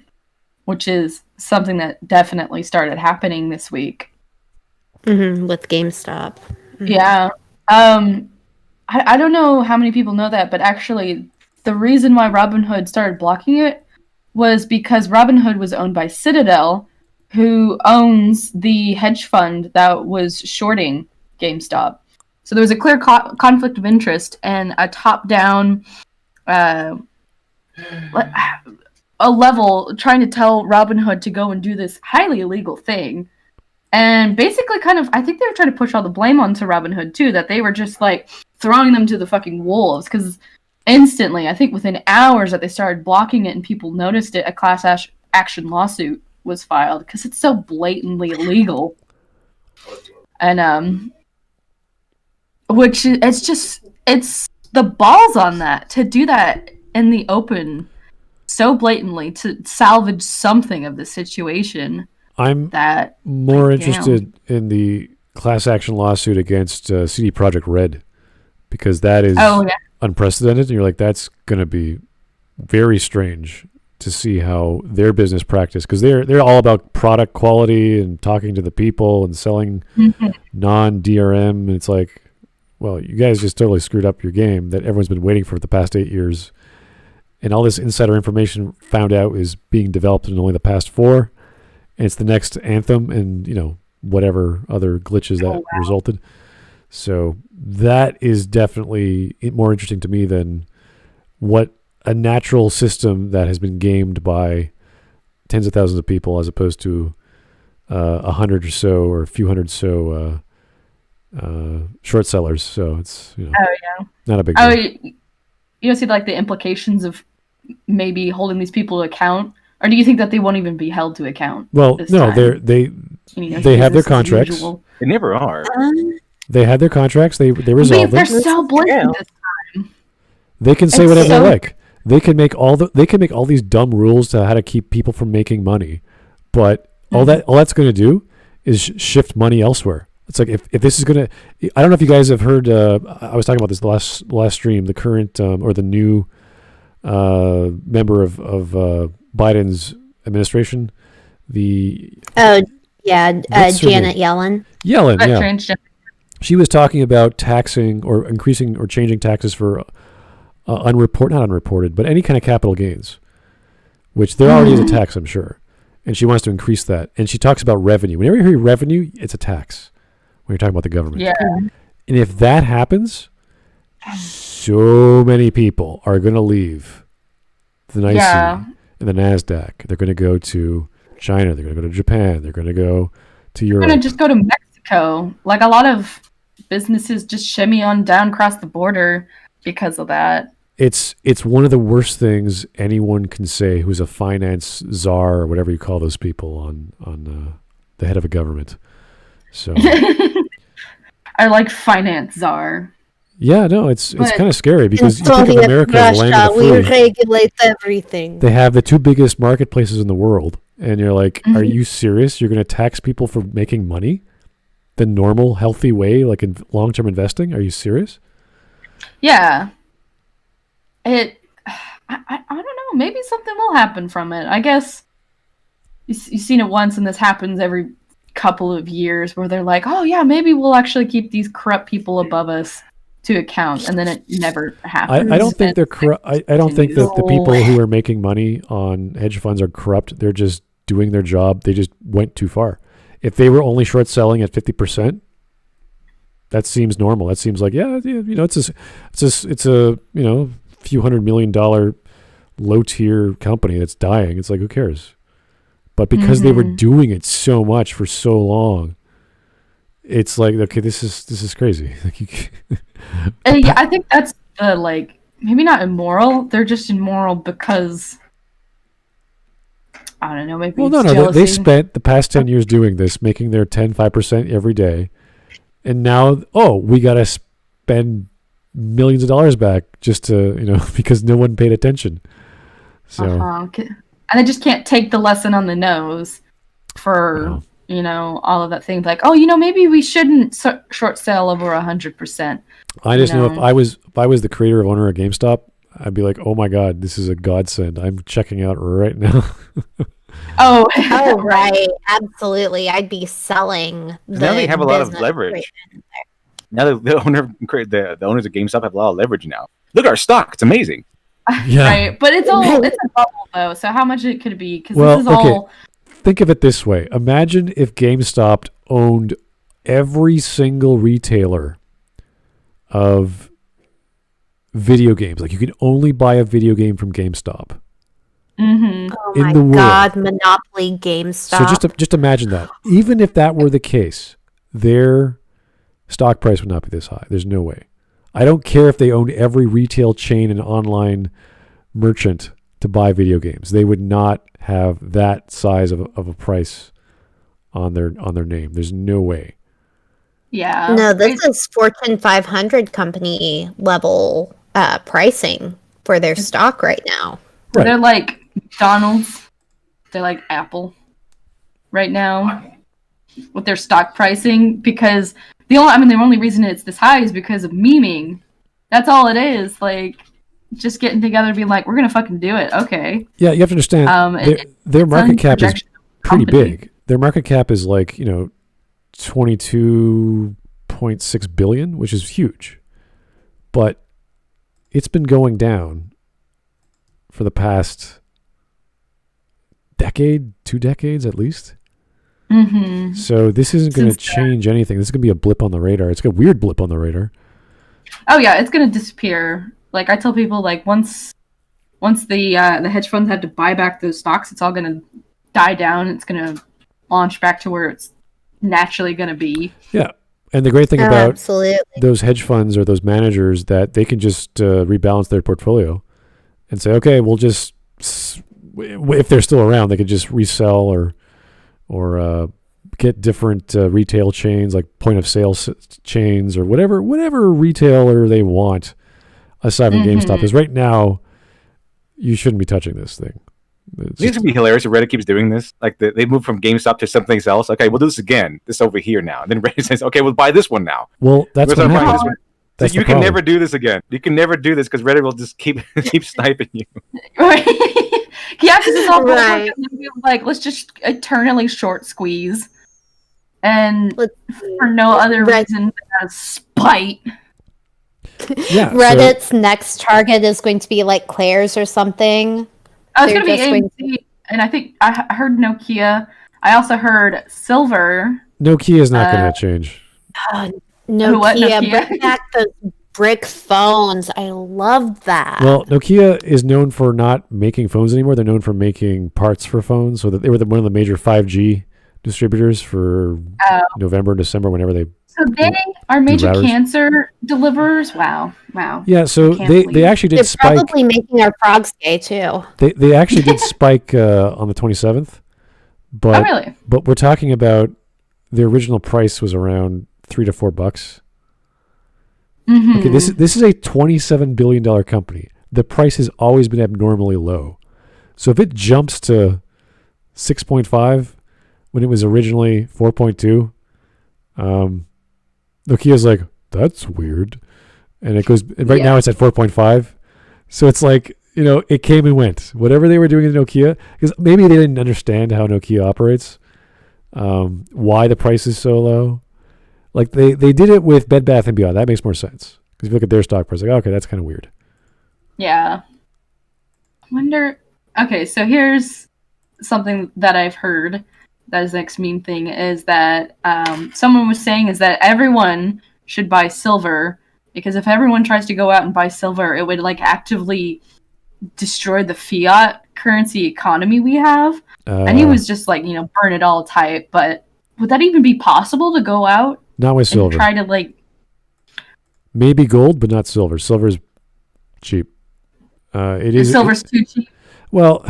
Which is something that definitely started happening this week. With GameStop. Yeah. I don't know how many people know that, but actually the reason why Robinhood started blocking it was because Robinhood was owned by Citadel, who owns the hedge fund that was shorting GameStop. So there was a clear conflict of interest and a top-down a level trying to tell Robinhood to go and do this highly illegal thing. And basically I think they were trying to push all the blame onto Robinhood too, that they were just like throwing them to the fucking wolves. Because instantly, I think within hours that they started blocking it and people noticed it, a class action lawsuit was filed because it's so blatantly illegal. And which it's the balls on that to do that in the open so blatantly to salvage something of the situation. I'm more interested in the class action lawsuit against CD Projekt Red, because that is unprecedented, and you're like, that's going to be very strange to see how their business practice, because they're all about product quality and talking to the people and selling non-DRM, and it's like, well, you guys just totally screwed up your game that everyone's been waiting for the past 8 years, and all this insider information found out is being developed in only the past 4, and it's the next Anthem and, you know, whatever other glitches that resulted. So that is definitely more interesting to me than what a natural system that has been gamed by tens of thousands of people, as opposed to 100 or so or a few hundred short sellers. So it's, you know, not a big deal. You don't see like the implications of maybe holding these people to account, or do you think that they won't even be held to account? Well, no, they have their contracts. They never are. They had their contracts. They resolved they're them. so blatant this time. They can say whatever they like. They can make all these dumb rules to how to keep people from making money, but all that's going to do is shift money elsewhere. It's like if this is going to, I don't know if you guys have heard. I was talking about this the last stream. The current or the new member of Biden's administration, Janet Yellen. Yeah. She was talking about taxing or increasing or changing taxes for not unreported, but any kind of capital gains, which there already is a tax, I'm sure. And she wants to increase that. And she talks about revenue. Whenever you hear revenue, it's a tax when you're talking about the government. Yeah. And if that happens, so many people are going to leave the NYSE and the NASDAQ. They're going to go to China. They're going to go to Japan. They're going to go to Europe. They're going to just go to Mexico. Like a lot of businesses just shimmy on down across the border because of that. It's one of the worst things anyone can say who's a finance czar or whatever you call those people on the head of a government. So I like finance czar. Yeah, no, it's kind of scary because you think of America as the land of the free. We regulate everything. They have the 2 biggest marketplaces in the world, and you're like, are you serious? You're going to tax people for making money the normal, healthy way, like in long-term investing? Are you serious? Yeah. I don't know. Maybe something will happen from it. I guess you've seen it once, and this happens every couple of years where they're like, oh, yeah, maybe we'll actually keep these corrupt people above us to account, and then it never happens. I don't think they're corrupt. I don't think that the people who are making money on hedge funds are corrupt. They're just doing their job. They just went too far. If they were only short selling at 50%, that seems normal. That seems like, you know, it's a you know, few $100 million low tier company that's dying. It's like, who cares? But because they were doing it so much for so long, it's like, okay, this is crazy. Like yeah, I think that's the, like, maybe not immoral. They're just immoral because I don't know. Maybe they spent the past 10 years doing this, making their 5% every day, and now we got to spend millions of dollars back just to, you know, because no one paid attention. So and they just can't take the lesson on the nose for you know, all of that thing. Like, oh, you know, maybe we shouldn't short sell over 100%. I just know if I was the creator or owner of GameStop, I'd be like, oh my God, this is a godsend. I'm checking out right now. Oh, right. Absolutely. I'd be selling. Now they have a lot of leverage. Now the owners of GameStop have a lot of leverage now. Look at our stock. It's amazing. Yeah. Right. But it's a bubble though. So how much it could be? Because this is all. Think of it this way. Imagine if GameStop owned every single retailer of video games. Like, you could only buy a video game from GameStop. Oh my God, Monopoly, GameStop. So just imagine that. Even if that were the case, their stock price would not be this high. There's no way. I don't care if they owned every retail chain and online merchant to buy video games. They would not have that size of a price on their name. There's no way. Yeah. No, this is Fortune 500 company level pricing for their stock right now. Right. They're like McDonald's. They're like Apple right now with their stock pricing, because the only reason it's this high is because of memeing. That's all it is. Like, just getting together and being like, we're gonna fucking do it. Okay. Yeah, you have to understand their market cap is pretty big. Their market cap is like, $22.6 billion, which is huge. But it's been going down for the past decade, 2 decades at least. Mm-hmm. So this isn't going to change anything. This is going to be a blip on the radar. It's a weird blip on the radar. Oh yeah, it's going to disappear. Like, I tell people, like, once the hedge funds have to buy back those stocks, it's all going to die down. It's going to launch back to where it's naturally going to be. Yeah. And the great thing about those hedge funds or those managers, that they can just rebalance their portfolio and say, okay, we'll just, if they're still around, they could just resell or get different retail chains, like point of sale chains or whatever retailer they want aside from GameStop. Because right now, you shouldn't be touching this thing. It used to be hilarious if Reddit keeps doing this. Like, they move from GameStop to something else. Okay, we'll do this again. This over here now. And then Reddit says, okay, we'll buy this one now. Well, that's what happens. So you can never do this again. You can never do this because Reddit will just keep sniping you. Right. Yeah, because it's all right. Like, let's just eternally short squeeze. And for no other reason than spite. Yeah, Reddit's next target is going to be like Claire's or something. Oh, it's going to be AMC, and I think I heard Nokia. I also heard Silver. Nokia is not going to change. Nokia, bring back those brick phones. I love that. Well, Nokia is known for not making phones anymore. They're known for making parts for phones. So that they were one of the major 5G distributors for November and December, whenever they. So they are major cancer deliverers. Wow. Yeah, so they actually did spike. They're probably making our frogs gay too. They actually did spike on the 27th. But, really? But we're talking about the original price was around $3 to $4. Mm-hmm. Okay, this is a $27 billion company. The price has always been abnormally low. So if it jumps to 6.5 when it was originally 4.2, Nokia's like, that's weird. And it goes, and now it's at 4.5. So it's like, it came and went. Whatever they were doing in Nokia, because maybe they didn't understand how Nokia operates, why the price is so low. Like they did it with Bed Bath & Beyond. That makes more sense. Because if you look at their stock price, like, okay, that's kind of weird. Yeah. I wonder, okay, so here's something that I've heard that is the next meme thing, is that someone was saying is that everyone should buy silver, because if everyone tries to go out and buy silver, it would like actively destroy the fiat currency economy we have. And he was just like, burn it all tight. But would that even be possible to go out? Not with silver. Try to like. Maybe gold, but not silver. Silver's cheap. Silver's too cheap. Well,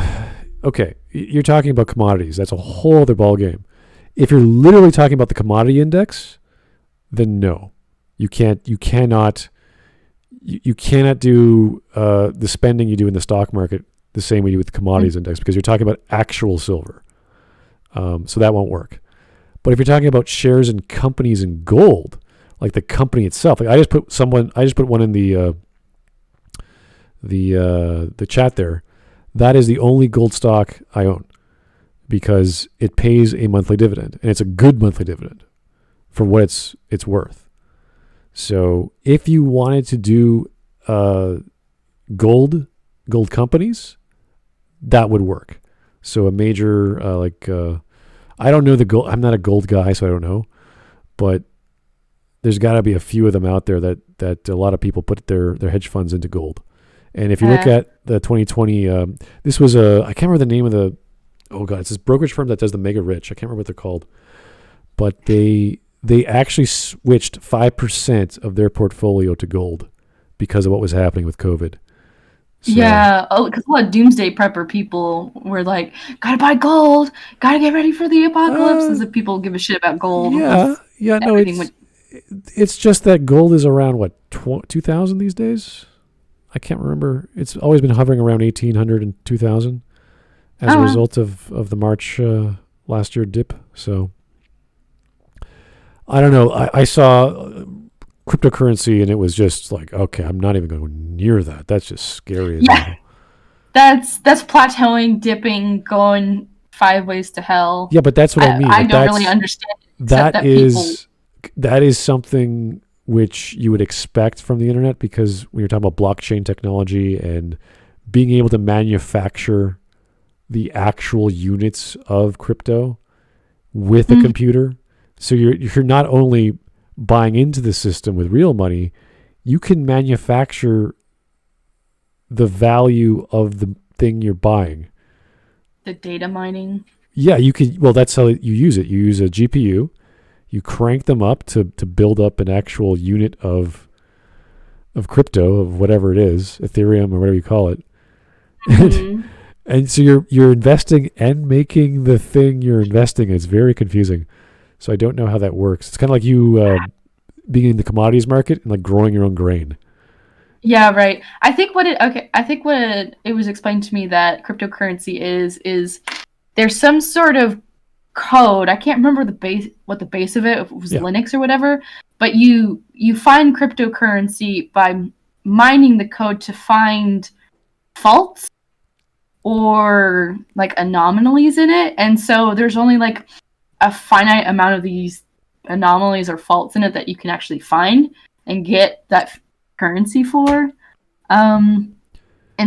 okay. You're talking about commodities. That's a whole other ballgame. If you're literally talking about the commodity index, then no. You cannot do the spending you do in the stock market the same way you do with the commodities index, because you're talking about actual silver. So that won't work. But if you're talking about shares in companies in gold, like the company itself, like I just put one in the chat there. That is the only gold stock I own, because it pays a monthly dividend, and it's a good monthly dividend for what it's worth. So if you wanted to do gold companies, that would work. So a major I don't know the gold. I'm not a gold guy, so I don't know. But there's got to be a few of them out there that a lot of people put their hedge funds into gold. And if you look at the 2020, this was I can't remember the name of the. Oh God, it's this brokerage firm that does the mega rich. I can't remember what they're called, but they actually switched 5% of their portfolio to gold because of what was happening with COVID. So, yeah, because a lot of doomsday prepper people were like, gotta buy gold, gotta get ready for the apocalypse, as if people give a shit about gold. No, it's just that gold is around, what, 2,000 these days? I can't remember. It's always been hovering around 1,800 and 2,000 as a result of the March last year dip. So I don't know. I saw cryptocurrency and it was just like, okay, I'm not even going near that. That's just scary as hell. That's plateauing, dipping, going 5 ways to hell. Yeah, but that's what I mean. I don't really understand it, that is something which you would expect from the internet, because when you're talking about blockchain technology and being able to manufacture the actual units of crypto with a computer, so you're not only buying into the system with real money, you can manufacture the value of the thing you're buying. The data mining. Yeah, you could. Well, that's how you use it. You use a GPU. You crank them up to build up an actual unit of crypto, of whatever it is, Ethereum or whatever you call it. And so you're investing and making the thing you're investing in. It's very confusing. So I don't know how that works. It's kind of like you being in the commodities market and like growing your own grain. Yeah, right. I think what it was explained to me that cryptocurrency is there's some sort of code. I can't remember what the base of it, if it was Linux or whatever, but you find cryptocurrency by mining the code to find faults or like anomalies in it. And so there's only like a finite amount of these anomalies or faults in it that you can actually find and get that currency for. And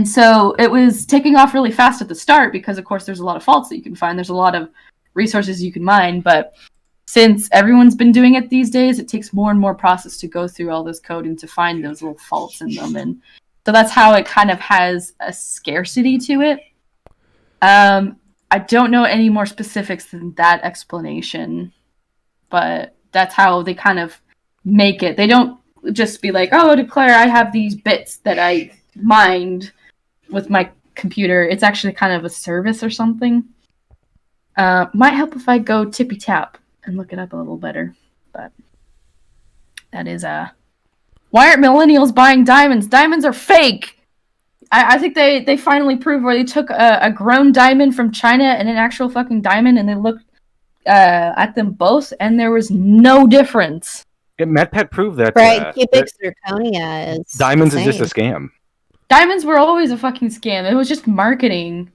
so it was taking off really fast at the start because, of course, there's a lot of faults that you can find. There's a lot of resources you can mine. But since everyone's been doing it these days, it takes more and more process to go through all this code and to find those little faults in them. And so that's how it kind of has a scarcity to it. I don't know any more specifics than that explanation, but that's how they kind of make it. They don't just be like, oh, declare I have these bits that I mined with my computer. It's actually kind of a service or something. Might help if I go tippy tap and look it up a little better, but that is why aren't millennials buying diamonds? Diamonds are fake. I think they finally proved where they took a grown diamond from China and an actual fucking diamond, and they looked at them both, and there was no difference. Yeah, MatPat proved that. Right, cubic zirconia is diamonds insane. is just a scam. Diamonds were always a fucking scam. It was just marketing.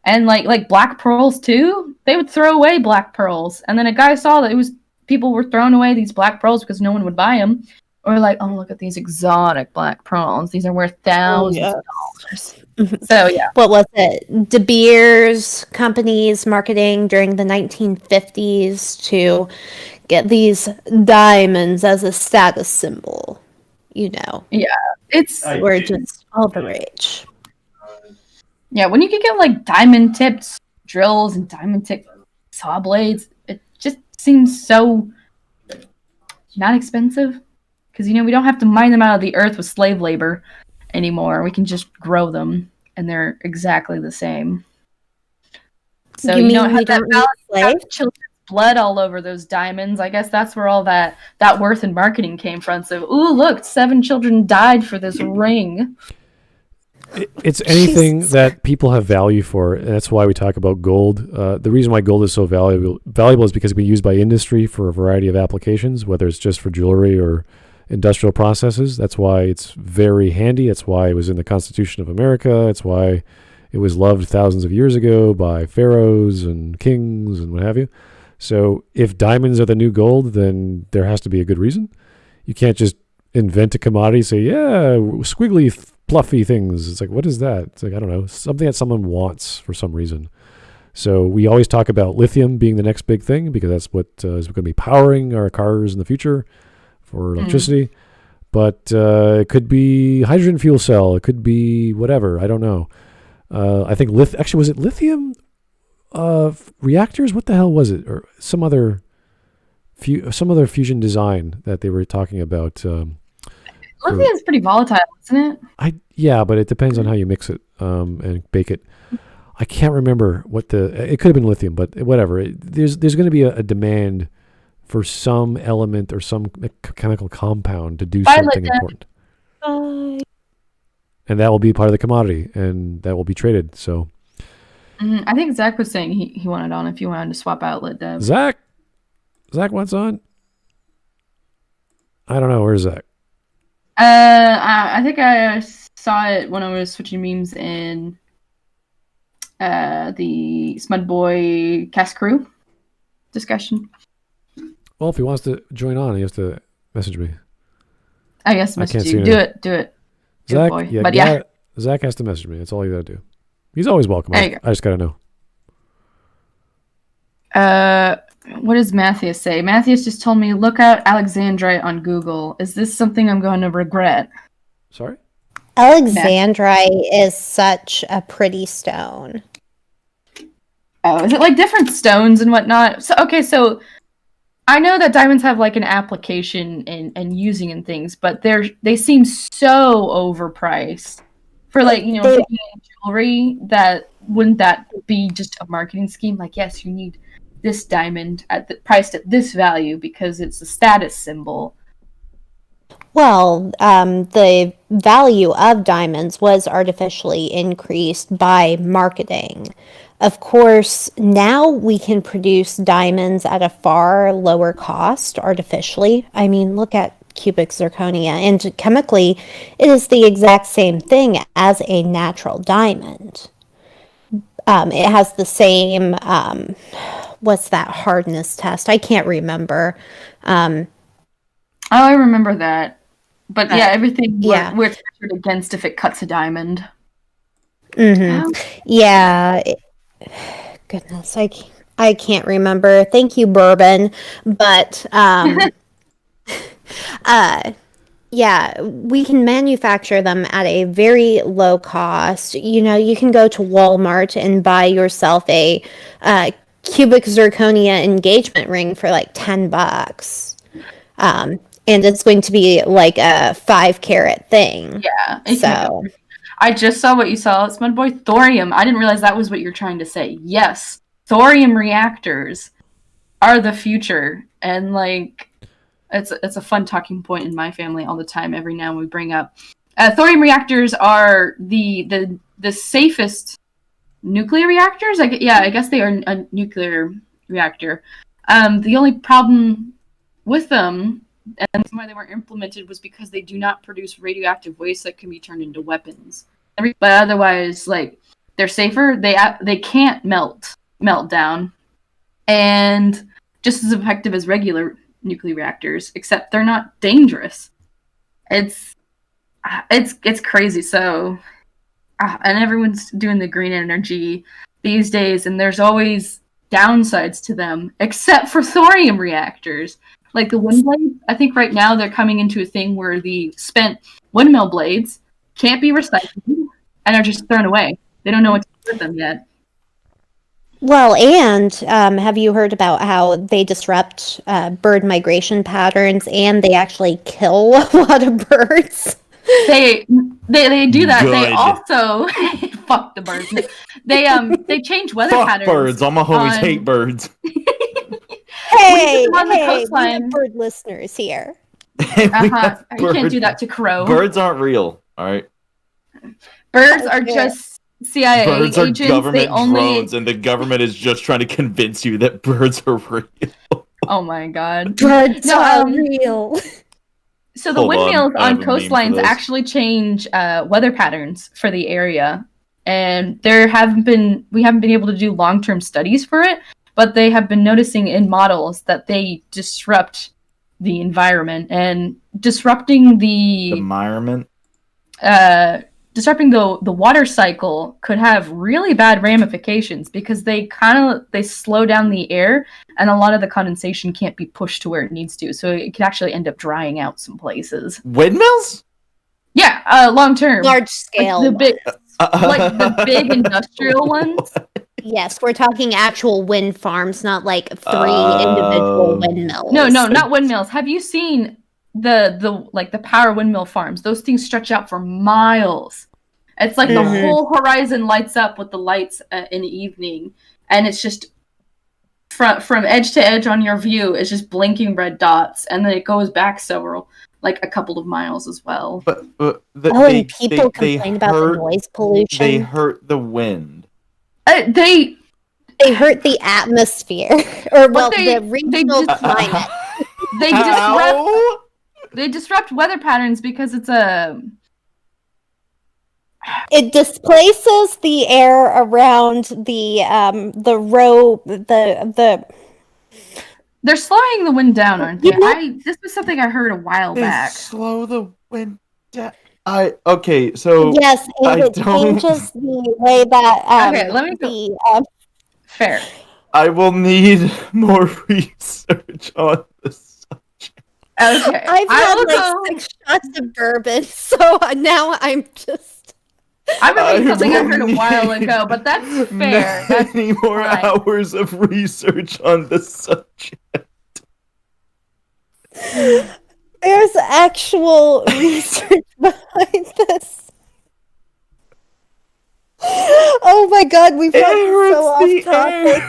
And like black pearls too, they would throw away black pearls. And then a guy saw that people were throwing away these black pearls because no one would buy them. Or like, oh, look at these exotic black pearls. These are worth thousands of dollars. So yeah. What was it? De Beers companies marketing during the 1950s to get these diamonds as a status symbol. You know. Yeah. We're just all the rage. Yeah, when you can get like diamond tipped drills and diamond tipped saw blades, it just seems so not expensive. Because, we don't have to mine them out of the earth with slave labor anymore. We can just grow them, and they're exactly the same. So you don't have that children's blood all over those diamonds. I guess that's where all that worth and marketing came from. So, ooh, look, 7 children died for this ring. It's anything that people have value for, and that's why we talk about gold. The reason why gold is so valuable is because it can be used by industry for a variety of applications, whether it's just for jewelry or industrial processes. That's why it's very handy. That's why it was in the Constitution of America. It's why it was loved thousands of years ago by pharaohs and kings and what have you. So if diamonds are the new gold, then there has to be a good reason. You can't just invent a commodity, say, yeah, squiggly, fluffy things. It's like, what is that? It's like, I don't know, something that someone wants for some reason. So we always talk about lithium being the next big thing because that's what is going to be powering our cars in the future for electricity. But it could be hydrogen fuel cell. It could be whatever. I don't know. I think actually, was it lithium reactors? What the hell was it? Or some other fusion design that they were talking about. Lithium is pretty volatile, isn't it? Yeah, but it depends on how you mix it and bake it. I can't remember it could have been lithium, but whatever. There's going to be a demand for some element or some chemical compound to do something important. and that will be part of the commodity, and that will be traded. So, I think Zach was saying he wanted on if you wanted to swap out LitDev. Zach wants on. I don't know. Where's Zach? I think I saw it when I was switching memes in the Smud Boy cast crew discussion. Well, if he wants to join on, he has to message me. I guess message you. Do it. Zach, boy. yeah, But yeah. Zach has to message me. That's all you gotta do. He's always welcome. I just gotta know. What does Matthias say? Matthias just told me, look out Alexandrite on Google. Is this something I'm going to regret? Sorry? Alexandrite is such a pretty stone. Oh, is it like different stones and whatnot? So I know that diamonds have like an application and using and things, but they seem so overpriced for jewelry. That wouldn't that be just a marketing scheme? Like, yes, you need this diamond priced at this value because it's a status symbol. Well, the value of diamonds was artificially increased by marketing. Of course, now we can produce diamonds at a far lower cost artificially. I mean, look at cubic zirconia, and chemically, it is the exact same thing as a natural diamond. It has the same, what's that hardness test? I can't remember. I remember that. But yeah, everything we're measured against if it cuts a diamond. Mm-hmm. Yeah. Goodness, I can't remember. Thank you, Bourbon. But yeah, we can manufacture them at a very low cost. You know, you can go to Walmart and buy yourself a cubic zirconia engagement ring for like $10. And it's going to be like a 5-carat thing. Yeah. So I just saw what you saw. It's my boy thorium. I didn't realize that was what you're trying to say. Yes, thorium reactors are the future, and like it's a fun talking point in my family all the time. Every now and we bring up thorium reactors are the safest nuclear reactors. I guess they are a nuclear reactor. The only problem with them, and why they weren't implemented, was because they do not produce radioactive waste that can be turned into weapons. But otherwise, like, they're safer. They can't melt down, and just as effective as regular nuclear reactors, except they're not dangerous. It's crazy. So, and everyone's doing the green energy these days, and there's always downsides to them, except for thorium reactors. Like the wind blades, I think right now they're coming into a thing where the spent windmill blades can't be recycled and are just thrown away. They don't know what to do with them yet. Well, and have you heard about how they disrupt bird migration patterns and they actually kill a lot of birds? They do that. Good. They also fuck the birds. They change weather patterns. Birds. All my homies hate birds. Hey, we have bird listeners here. You can't do that to crow. Birds aren't real. All right. Birds are just CIA birds agents. Are government drones, and the government is just trying to convince you that birds are real. Oh my god. Birds are real. So the windmills on coastlines actually change weather patterns for the area, and we haven't been able to do long-term studies for it, but they have been noticing in models that they disrupt the environment, and disrupting the environment. Disrupting the water cycle could have really bad ramifications because they slow down the air, and a lot of the condensation can't be pushed to where it needs to, so it could actually end up drying out some places. Windmills? Yeah, long term, large scale, like the big industrial ones. Yes, we're talking actual wind farms, not like 3 individual windmills. No, not windmills. Have you seen the power windmill farms? Those things stretch out for miles. It's like the whole horizon lights up with the lights in the evening, and it's just from edge to edge on your view. It's just blinking red dots, and then it goes back several. like a couple of miles as well. But and people complain about the noise pollution. They hurt the wind. They hurt the atmosphere, or the regional climate. They disrupt weather patterns because it displaces the air around the row. They're slowing the wind down, aren't they? This was something I heard a while back. Slow the wind down. So yes, it changes the way that. Okay, let me go. Fair. I will need more research on this subject. Okay, I've had 6 shots of bourbon, so now I'm just. I'm reading something I heard a while ago, but that's fair. Many more hours of research on the subject. There's actual research behind this. Oh my god, we've gotten so off topic.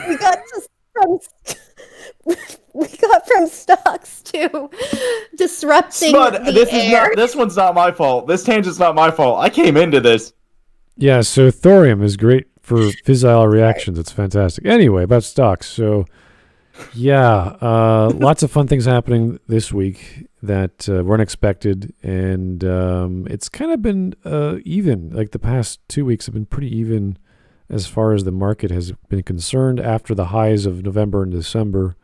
We got from stocks to disrupting the air. This one's not my fault. This tangent's not my fault. I came into this. Yeah, so thorium is great for fissile reactions. It's fantastic. Anyway, about stocks. So, yeah, lots of fun things happening this week that weren't expected, and it's kind of been even. Like the past 2 weeks have been pretty even as far as the market has been concerned after the highs of November and December.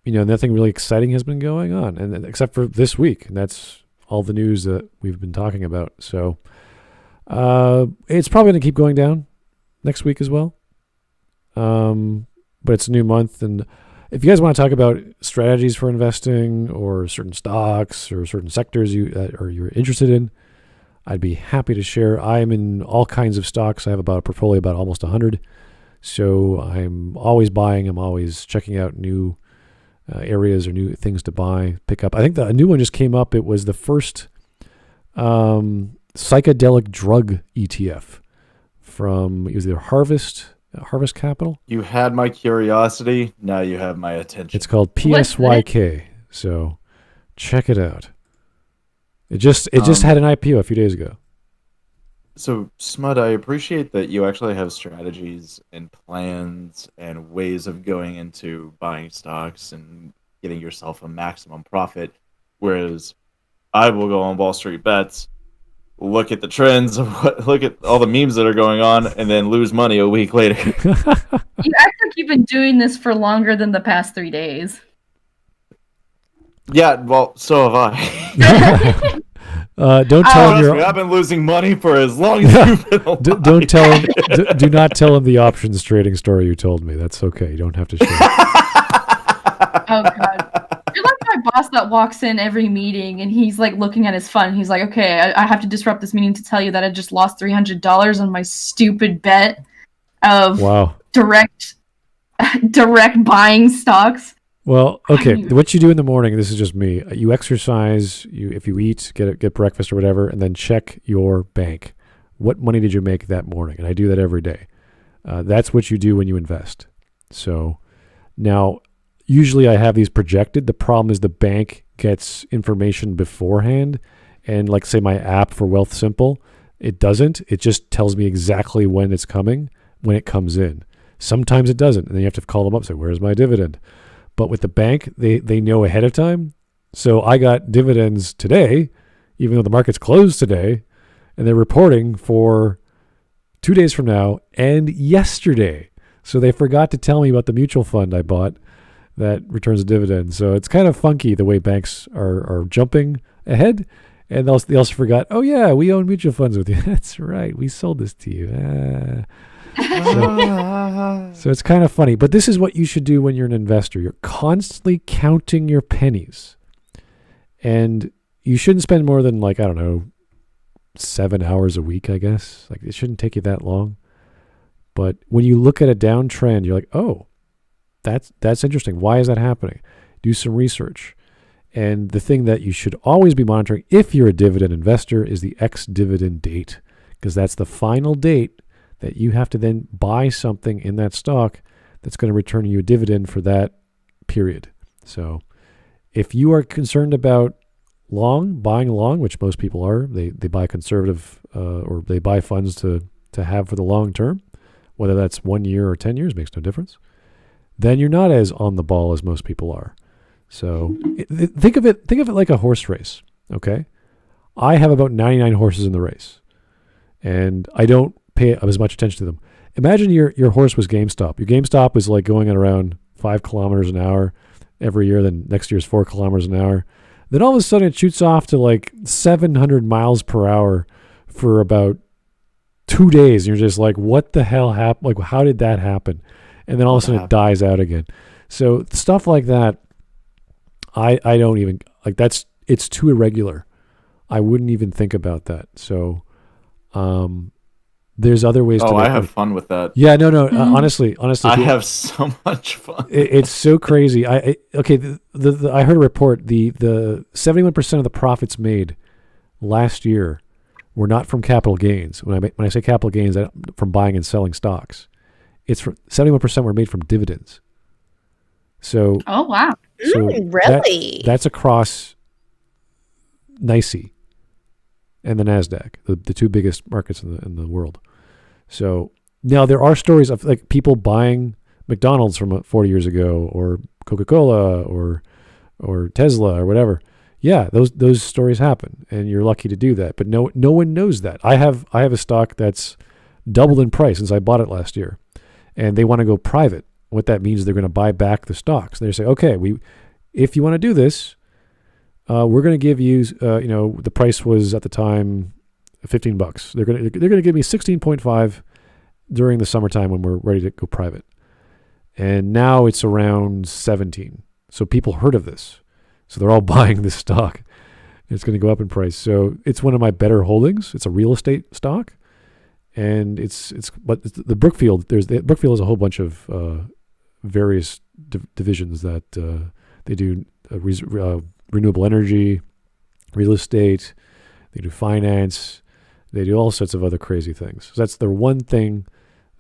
Nothing really exciting has been going on, and except for this week, and that's all the news that we've been talking about. So it's probably going to keep going down next week as well. But it's a new month, and if you guys want to talk about strategies for investing or certain stocks or certain sectors you're interested in, I'd be happy to share. I'm in all kinds of stocks. I have a portfolio about almost 100, so I'm always buying. I'm always checking out new areas or new things to buy, pick up. I think a new one just came up. It was the first psychedelic drug ETF from, it was their Harvest Capital. You had my curiosity. Now you have my attention. It's called PSYK. So check it out. It just had an IPO a few days ago. So, Smud, I appreciate that you actually have strategies and plans and ways of going into buying stocks and getting yourself a maximum profit, whereas I will go on Wall Street Bets, look at the trends, look at all the memes that are going on, and then lose money a week later. You act like you've been doing this for longer than the past 3 days. Yeah, well, so have I. Don't tell him I've been losing money for as long as you've been alive. Don't tell him. Do not tell him the options trading story you told me. That's okay. You don't have to share. Oh god, you're like my boss that walks in every meeting and he's like looking at his phone. He's like, "Okay, I have to disrupt this meeting to tell you that I just lost $300 on my stupid bet of direct buying stocks." Well, okay. What you do in the morning, this is just me. You exercise, if you eat, get breakfast or whatever, and then check your bank. What money did you make that morning? And I do that every day. That's what you do when you invest. So now, usually I have these projected. The problem is the bank gets information beforehand. And like say my app for WealthSimple, it doesn't. It just tells me exactly when it's coming, when it comes in. Sometimes it doesn't. And then you have to call them up and say, where's my dividend? But with the bank, they know ahead of time. So I got dividends today, even though the market's closed today, and they're reporting for 2 days from now and yesterday. So they forgot to tell me about the mutual fund I bought that returns a dividend. So it's kind of funky the way banks are jumping ahead. And they also forgot, oh yeah, we own mutual funds with you. That's right, we sold this to you. So it's kind of funny, but this is what you should do when you're an investor. You're constantly counting your pennies, and you shouldn't spend more than 7 hours a week, I guess. Like it shouldn't take you that long. But when you look at a downtrend, you're like, oh, that's interesting. Why is that happening? Do some research. And the thing that you should always be monitoring if you're a dividend investor is the Ex-Dividend Date, because that's the final date that you have to then buy something in that stock that's going to return you a dividend for that period. So if you are concerned about buying long, which most people are, they buy conservative or they buy funds to have for the long term, whether that's 1 year or 10 years, makes no difference, then you're not as on the ball as most people are. So think of it like a horse race, okay? I have about 99 horses in the race, and I don't pay as much attention to them. Imagine your horse was GameStop. Your GameStop is like going at around 5 kilometers an hour every year, then next year's 4 kilometers an hour. Then all of a sudden it shoots off to like 700 miles per hour for about 2 days. And you're just like, what the hell happened? Like, how did that happen? And then all of a sudden it dies out again. So stuff like that, I don't even, like it's too irregular. I wouldn't even think about that. So there's other ways to make I have fun with that. Yeah, no. Honestly, I have so much fun. It's so crazy. I heard a report. The 71% of the profits made last year were not from capital gains. When I say capital gains, from buying and selling stocks, it's from 71% were made from dividends. So oh wow, so really? That's across NYSE and the Nasdaq, the two biggest markets in the world. So now there are stories of like people buying McDonald's from 40 years ago, or Coca-Cola, or Tesla, or whatever. Yeah, those stories happen, and you're lucky to do that. But no one knows that. I have a stock that's doubled in price since I bought it last year, and they want to go private. What that means is they're going to buy back the stocks. They say, okay, if you want to do this, we're going to give you, the price was at the time $15. They're going to give me 16.5 during the summertime when we're ready to go private, and now it's around 17. So people heard of this, so they're all buying this stock. It's going to go up in price. So it's one of my better holdings. It's a real estate stock, and but the Brookfield. Brookfield has a whole bunch of various divisions that they do renewable energy, real estate. They do finance. They do all sorts of other crazy things. So that's the one thing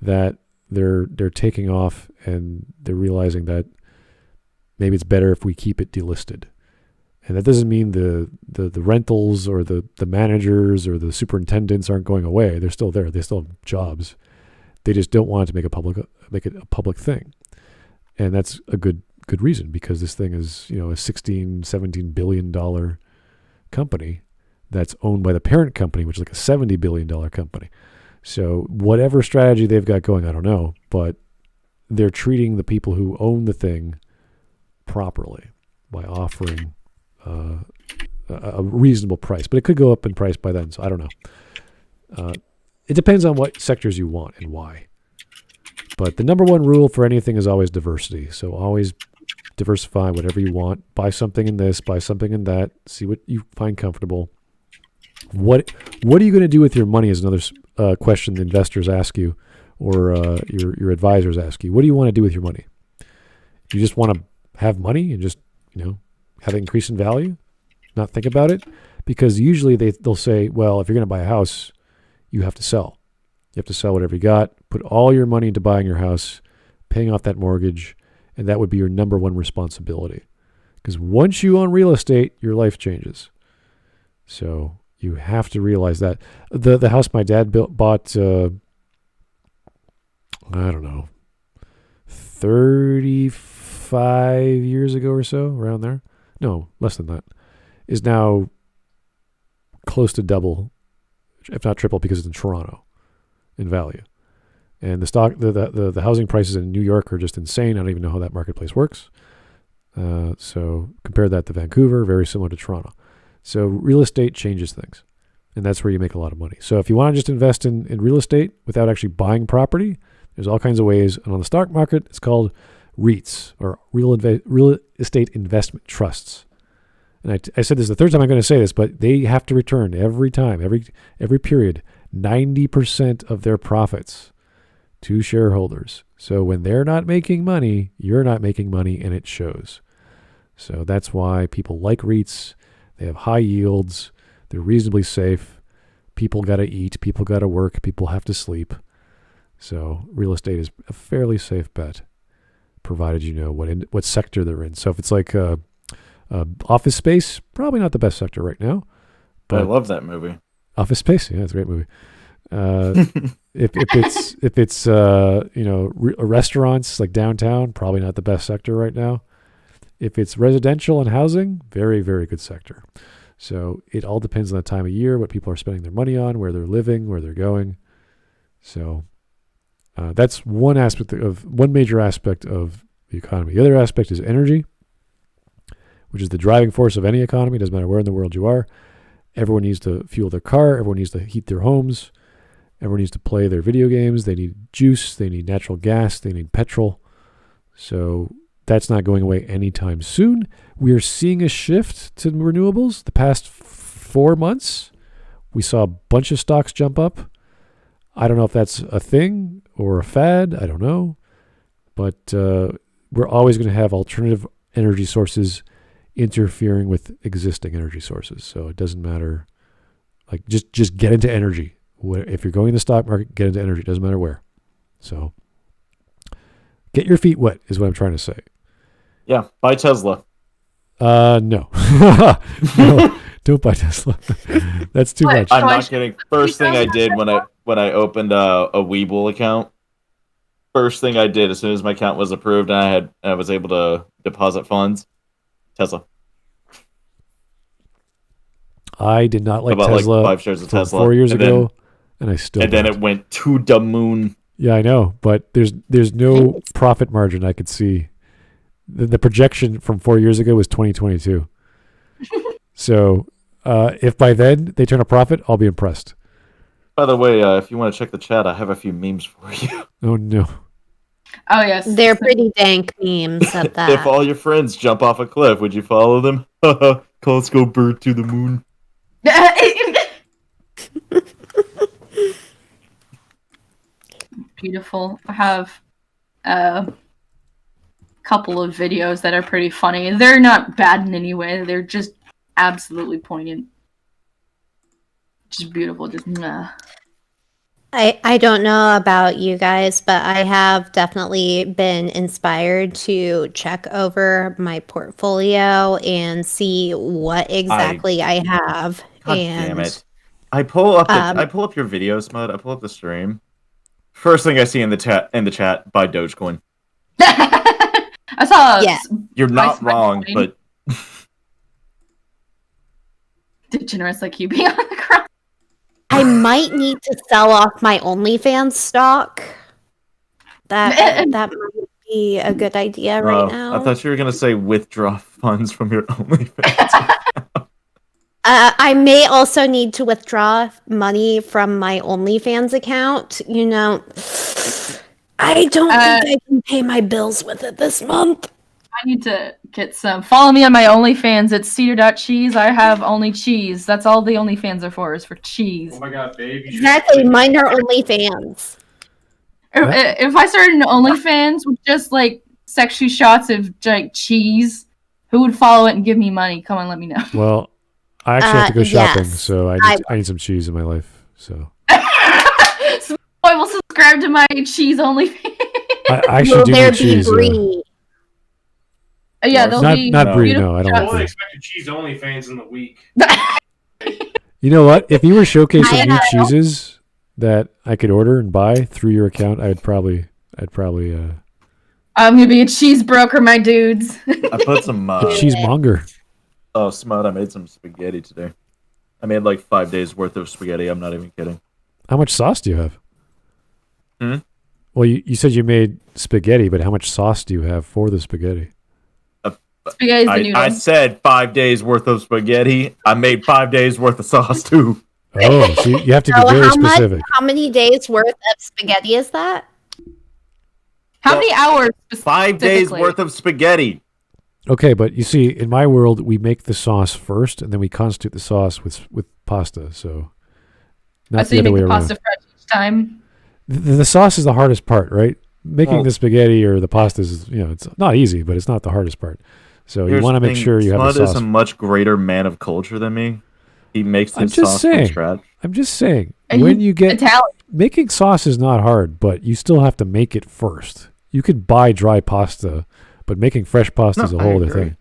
that they're taking off, and they're realizing that maybe it's better if we keep it delisted. And that doesn't mean the rentals or the managers or the superintendents aren't going away. They're still there. They still have jobs. They just don't want to make it a public thing. And that's a good reason, because this thing is, a $16-17 billion company that's owned by the parent company, which is like a $70 billion company. So whatever strategy they've got going, I don't know, but they're treating the people who own the thing properly by offering a reasonable price. But it could go up in price by then, so I don't know. It depends on what sectors you want and why. But the number one rule for anything is always diversity. So always diversify whatever you want. Buy something in this, buy something in that. See what you find comfortable. What are you going to do with your money is another question the investors ask you, or your advisors ask you. What do you want to do with your money? You just want to have money and just have it increase in value, not think about it? Because usually they'll say, well, if you're going to buy a house, you have to sell. You have to sell whatever you got, put all your money into buying your house, paying off that mortgage, and that would be your number one responsibility. Because once you own real estate, your life changes. So you have to realize that. The house my dad bought, I don't know, 35 years ago or so, around there. No, less than that, is now close to double, if not triple, because it's in Toronto in value. And the housing prices in New York are just insane. I don't even know how that marketplace works. So compare that to Vancouver, very similar to Toronto. So real estate changes things, and that's where you make a lot of money. So if you want to just invest in real estate without actually buying property, there's all kinds of ways. And on the stock market, it's called Reits, or real estate investment trusts. And I said this the third time I'm going to say this, but they have to return every time, every period, 90% of their profits to shareholders. So when they're not making money, you're not making money, and it shows. So that's why people like REITs. They have high yields. They're reasonably safe. People got to eat. People got to work. People have to sleep. So real estate is a fairly safe bet, provided you know what sector they're in. So if it's like a Office Space, probably not the best sector right now. But I love that movie. Office Space, yeah, it's a great movie. If it's restaurants like downtown, probably not the best sector right now. If it's residential and housing, very, very good sector. So it all depends on the time of year, what people are spending their money on, where they're living, where they're going. So that's one major aspect of the economy. The other aspect is energy, which is the driving force of any economy. Doesn't matter where in the world you are. Everyone needs to fuel their car. Everyone needs to heat their homes. Everyone needs to play their video games. They need juice. They need natural gas. They need petrol. So that's not going away anytime soon. We are seeing a shift to renewables. The past 4 months, we saw a bunch of stocks jump up. I don't know if that's a thing or a fad. I don't know. But we're always going to have alternative energy sources interfering with existing energy sources. So it doesn't matter. Like just get into energy. If you're going in the stock market, get into energy. It doesn't matter where. So get your feet wet is what I'm trying to say. Yeah, buy Tesla. No. No, don't buy Tesla. That's too much. I'm not kidding. First thing I did when I opened a Webull account, first thing I did as soon as my account was approved and I was able to deposit funds, Tesla. I did not like About Tesla like 5 shares of Tesla 4 years ago, and I still then it went to the moon. Yeah, I know, but there's no profit margin I could see. The projection from 4 years ago was 2022. So if by then they turn a profit, I'll be impressed. By the way, if you want to check the chat, I have a few memes for you. Oh, no. Oh, yes. They're pretty dank memes at that. If all your friends jump off a cliff, would you follow them? Let's go bird to the moon. Beautiful. I have a couple of videos that are pretty funny. They're not bad in any way. They're just absolutely poignant. Just beautiful. Just nah. I don't know about you guys, but I have definitely been inspired to check over my portfolio and see what exactly I have. God damn it! I pull up your video, Smud. I pull up the stream. First thing I see in the chat, buy Dogecoin. I saw. Yeah. You're not wrong, but degenerates like you be on the ground. I might need to sell off my OnlyFans stock. That might be a good idea right now. I thought you were gonna say withdraw funds from your OnlyFans. I may also need to withdraw money from my OnlyFans account. You know, I don't think I can pay my bills with it this month. I need to get some. Follow me on my OnlyFans. It's cedar.cheese. I have only cheese. That's all the OnlyFans are for, is for cheese. Oh my god, babe. Exactly. Mine are OnlyFans. If I started an OnlyFans with just like sexy shots of like cheese, who would follow it and give me money? Come on, let me know. Well, I actually have to go shopping, yes. so I need some cheese in my life. So I will subscribe to my cheese OnlyFans. I actually do need cheese. Yeah, they'll be not brie. No, I don't I like only brie. expected cheese OnlyFans in the week. You know what? If you were showcasing new cheeses that I could order and buy through your account, I'd probably. I'm gonna be a cheese broker, my dudes. I put some cheesemonger. Oh, Smud, I made some spaghetti today. I made like 5 days worth of spaghetti. I'm not even kidding. How much sauce do you have? Well, you said you made spaghetti, but how much sauce do you have for the spaghetti? Spaghetti's the noodle. I said 5 days worth of spaghetti. I made 5 days worth of sauce too. Oh, so you have to be very specific. How many days worth of spaghetti is that? How many hours? 5 days worth of spaghetti. Okay, but you see, in my world, we make the sauce first, and then we constitute the sauce with pasta. So, not So the you other make way the around. pasta fresh each time. The sauce is the hardest part, right? Making the spaghetti or the pasta is, it's not easy, but it's not the hardest part. So you want to make sure you have the Smud sauce. is a much greater man of culture than me. He makes his just sauce saying. from scratch. I'm just saying, And when you get Italian. making sauce is not hard, but you still have to make it first. You could buy dry pasta, but making fresh pasta is a whole other thing.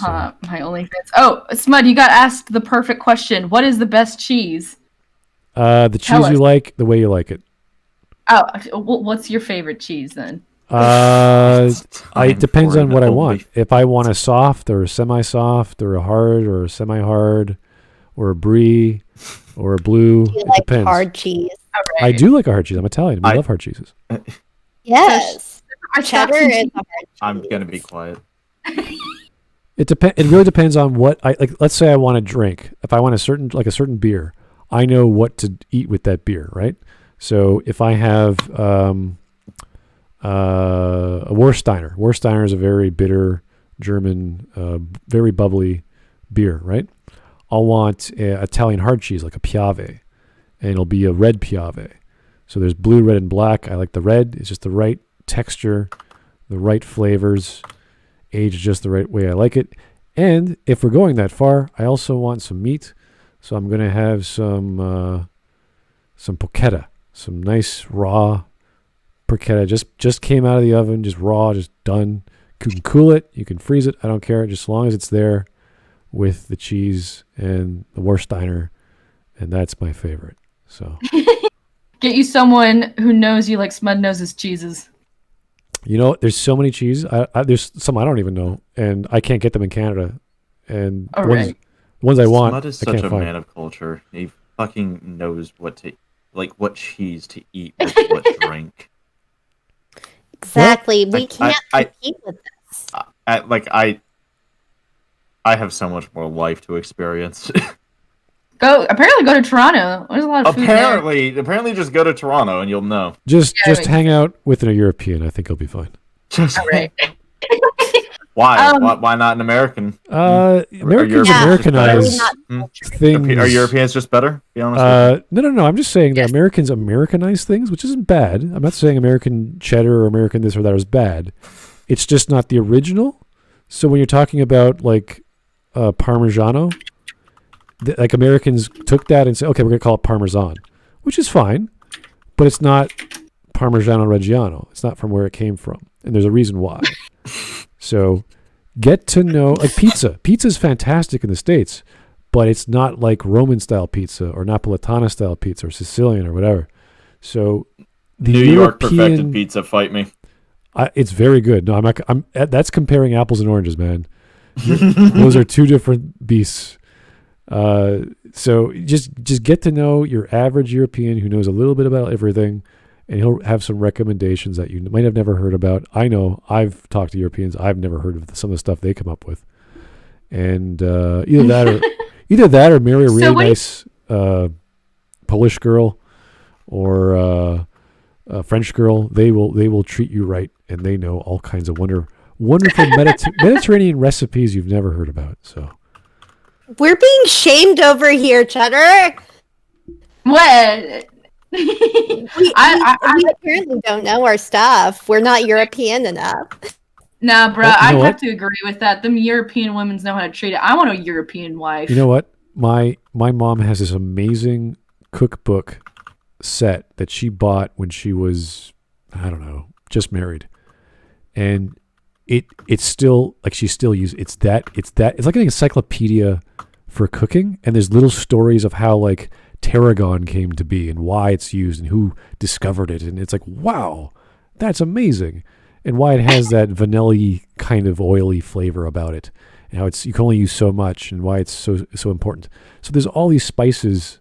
My OnlyFans. Oh, Smud, you got asked the perfect question. What is the best cheese? The cheese you like, the way you like it. Oh, what's your favorite cheese then? It depends on what I want. If I want a soft or a semi-soft or a hard or a semi-hard or a brie or a blue, Do you it like depends. hard cheese? Right. I do like a hard cheese. I'm Italian. We love hard cheeses. Yes. Cheddar is a hard cheese. I'm gonna be quiet. It really depends on what I like. Let's say I want a drink. If I want a certain beer, I know what to eat with that beer, right? So if I have a Warsteiner. Warsteiner is a very bitter German, very bubbly beer, right? I'll want Italian hard cheese like a Piave, and it'll be a red Piave. So there's blue, red, and black. I like the red. It's just the right texture, the right flavors, aged just the right way I like it. And if we're going that far, I also want some meat. So I'm going to have some porchetta, some nice raw porchetta. Just came out of the oven, just raw, just done. You can cool it, you can freeze it. I don't care, just as long as it's there with the cheese and the Warsteiner, and that's my favorite. So get you someone who knows you like Smud knows his cheeses. You know, there's so many cheeses. There's some I don't even know, and I can't get them in Canada. And ones I want, Smud is I such can't a find. man of culture. He fucking knows what cheese to eat with what drink. Exactly. We can't compete with this. I have so much more life to experience. Apparently go to Toronto. There's a lot of food there. Apparently just go to Toronto and you'll know. Just hang out with a European. I think he'll be fine. All right. Why? Why not an American? Americans Americanize things. Are Europeans just better? Be honest. No. I'm just saying that Americans Americanize things, which isn't bad. I'm not saying American cheddar or American this or that is bad. It's just not the original. So when you're talking about like Parmigiano, like Americans took that and said, okay, we're going to call it Parmesan, which is fine, but it's not Parmigiano Reggiano. It's not from where it came from. And there's a reason why. So get to know, like pizza. Pizza is fantastic in the States, but it's not like Roman style pizza or Napolitana style pizza or Sicilian or whatever. So the New York perfected pizza, fight me. It's very good. No, that's comparing apples and oranges, man. Those are two different beasts. So just get to know your average European who knows a little bit about everything, and he'll have some recommendations that you might have never heard about. I know I've talked to Europeans. I've never heard of some of the stuff they come up with. And either that or marry a really nice Polish girl or a French girl. They will treat you right, and they know all kinds of wonderful Mediterranean recipes you've never heard about. So we're being shamed over here, Cheddar. What? We apparently don't know our stuff. We're not European enough. Nah, bro, I have to agree with that. Them European women know how to treat it. I want a European wife. You know what? My mom has this amazing cookbook set that she bought when she was, I don't know, just married. And it's still like she still uses it's like an encyclopedia for cooking, and there's little stories of how like tarragon came to be and why it's used and who discovered it, and it's like, wow, that's amazing, and why it has that vanilla-y kind of oily flavor about it, and how you can only use so much, and why it's so important. So there's all these spices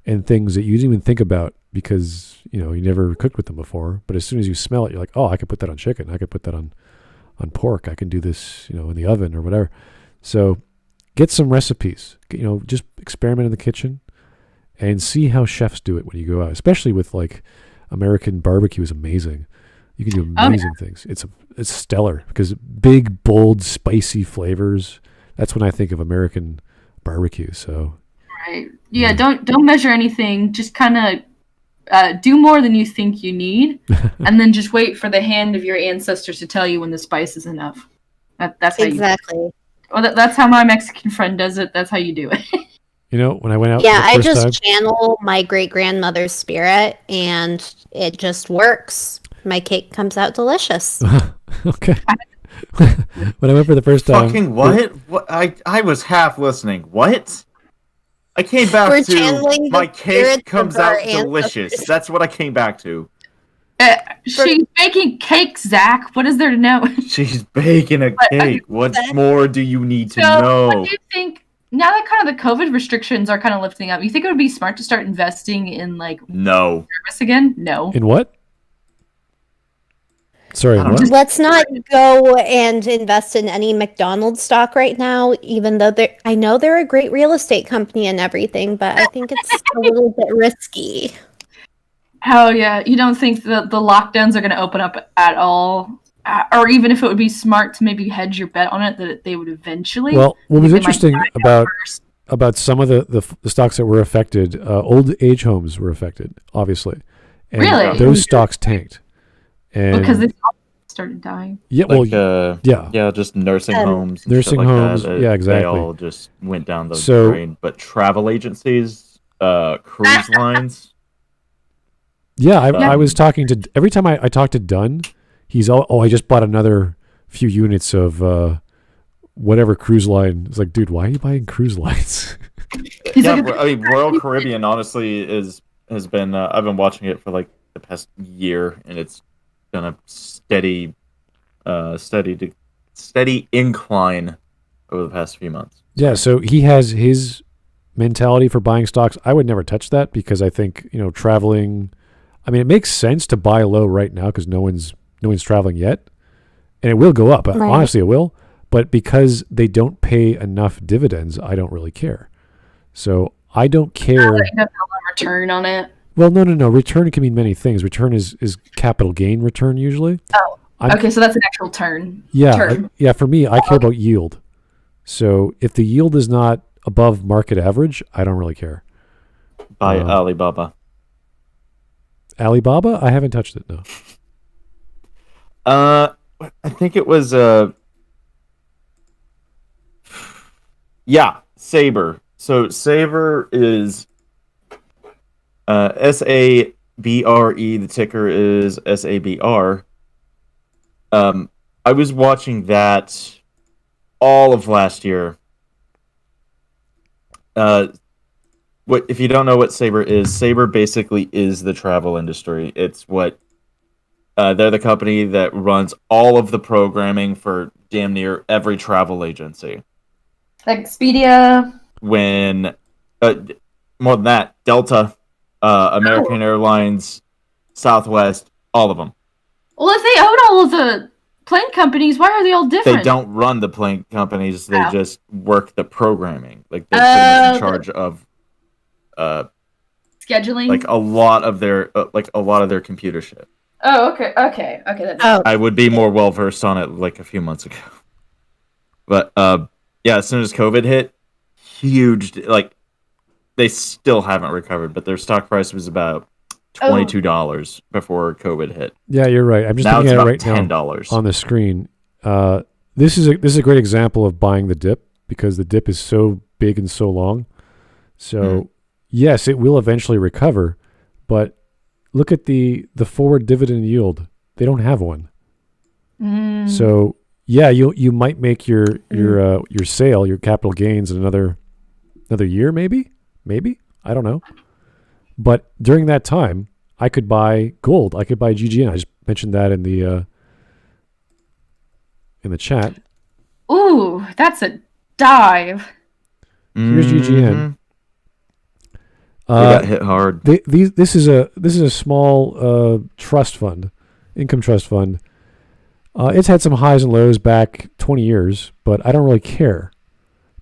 and things that you didn't even think about because you never cooked with them before, but as soon as you smell it, you're like, oh, I could put that on chicken, I could put that on pork, I can do this in the oven or whatever. So get some recipes, just experiment in the kitchen and see how chefs do it when you go out, especially with like American barbecue is amazing. You can do amazing things. It's stellar because big, bold, spicy flavors. That's when I think of American barbecue. So right. Yeah. Don't measure anything. Just kind of do more than you think you need, and then just wait for the hand of your ancestors to tell you when the spice is enough. That's how exactly. That's how my Mexican friend does it. That's how you do it. When I went out, I just channel my great grandmother's spirit, and it just works. My cake comes out delicious. Okay. when I went for the first time. Fucking what? What? I was half listening. What? I came back We're to channeling the my cake spirits comes of our out delicious. ancestors. That's what I came back to. She's baking cake, Zach. What is there to know? She's baking a cake. What more do you need to What know? do you think? Now that kind of the COVID restrictions are kind of lifting up, you think it would be smart to start investing in like No. service again? No. In what? Sorry, what? Let's not go and invest in any McDonald's stock right now, even though I know they're a great real estate company and everything, but I think it's a little bit risky. Oh yeah, you don't think the lockdowns are going to open up at all? Or even if it would be smart to maybe hedge your bet on it, that they would eventually. Well, what was interesting about some of the stocks that were affected, old age homes were affected, obviously. And really? Those stocks tanked. And because they started dying. Yeah, like, well, yeah, just nursing homes. And nursing shit like homes, that. yeah, exactly. They all just went down the drain. But travel agencies, cruise lines. Yeah, I was talking to every time I talk to Dunn, he's I just bought another few units of whatever cruise line. It's like, dude, why are you buying cruise lines? Yeah, I mean, Royal Caribbean honestly has been. I've been watching it for like the past year, and it's been a steady incline over the past few months. Yeah, so he has his mentality for buying stocks. I would never touch that because I think traveling. I mean, it makes sense to buy low right now because no one's traveling yet, and it will go up. Right. Honestly, it will. But because they don't pay enough dividends, I don't really care. So I don't care. You have no return on it. Well, no. Return can mean many things. Return is capital gain return usually. Oh, okay. So that's an actual turn. Yeah, yeah. For me, I care about yield. So if the yield is not above market average, I don't really care. Buy Alibaba. Alibaba? I haven't touched it, no. I think it was Sabre. So Sabre is SABRE. The ticker is SABR. I was watching that all of last year. What if you don't know what Sabre is? Sabre basically is the travel industry. It's what they're the company that runs all of the programming for damn near every travel agency. Like Expedia. When more than that, Delta, American Airlines, Southwest, all of them. Well, if they own all of the plane companies, why are they all different? They don't run the plane companies. They just work the programming. Like they're pretty much in charge of scheduling. Like a lot of their computer shit. Oh, okay. I would be more well versed on it like a few months ago. But yeah, as soon as COVID hit, huge. Like they still haven't recovered, but their stock price was about $22 before COVID hit. Yeah, you're right. I'm just now looking it's at about it right $10 now on the screen. This is a great example of buying the dip because the dip is so big and so long. So yes, it will eventually recover, but look at the forward dividend yield. They don't have one. So yeah, you might make your sale, your capital gains in another year, maybe. I don't know. But during that time, I could buy gold. I could buy GGN. I just mentioned that in the chat. Ooh, that's a dive. Here's GGN. They got hit hard. This is a small trust fund, income trust fund. It's had some highs and lows back 20 years, but I don't really care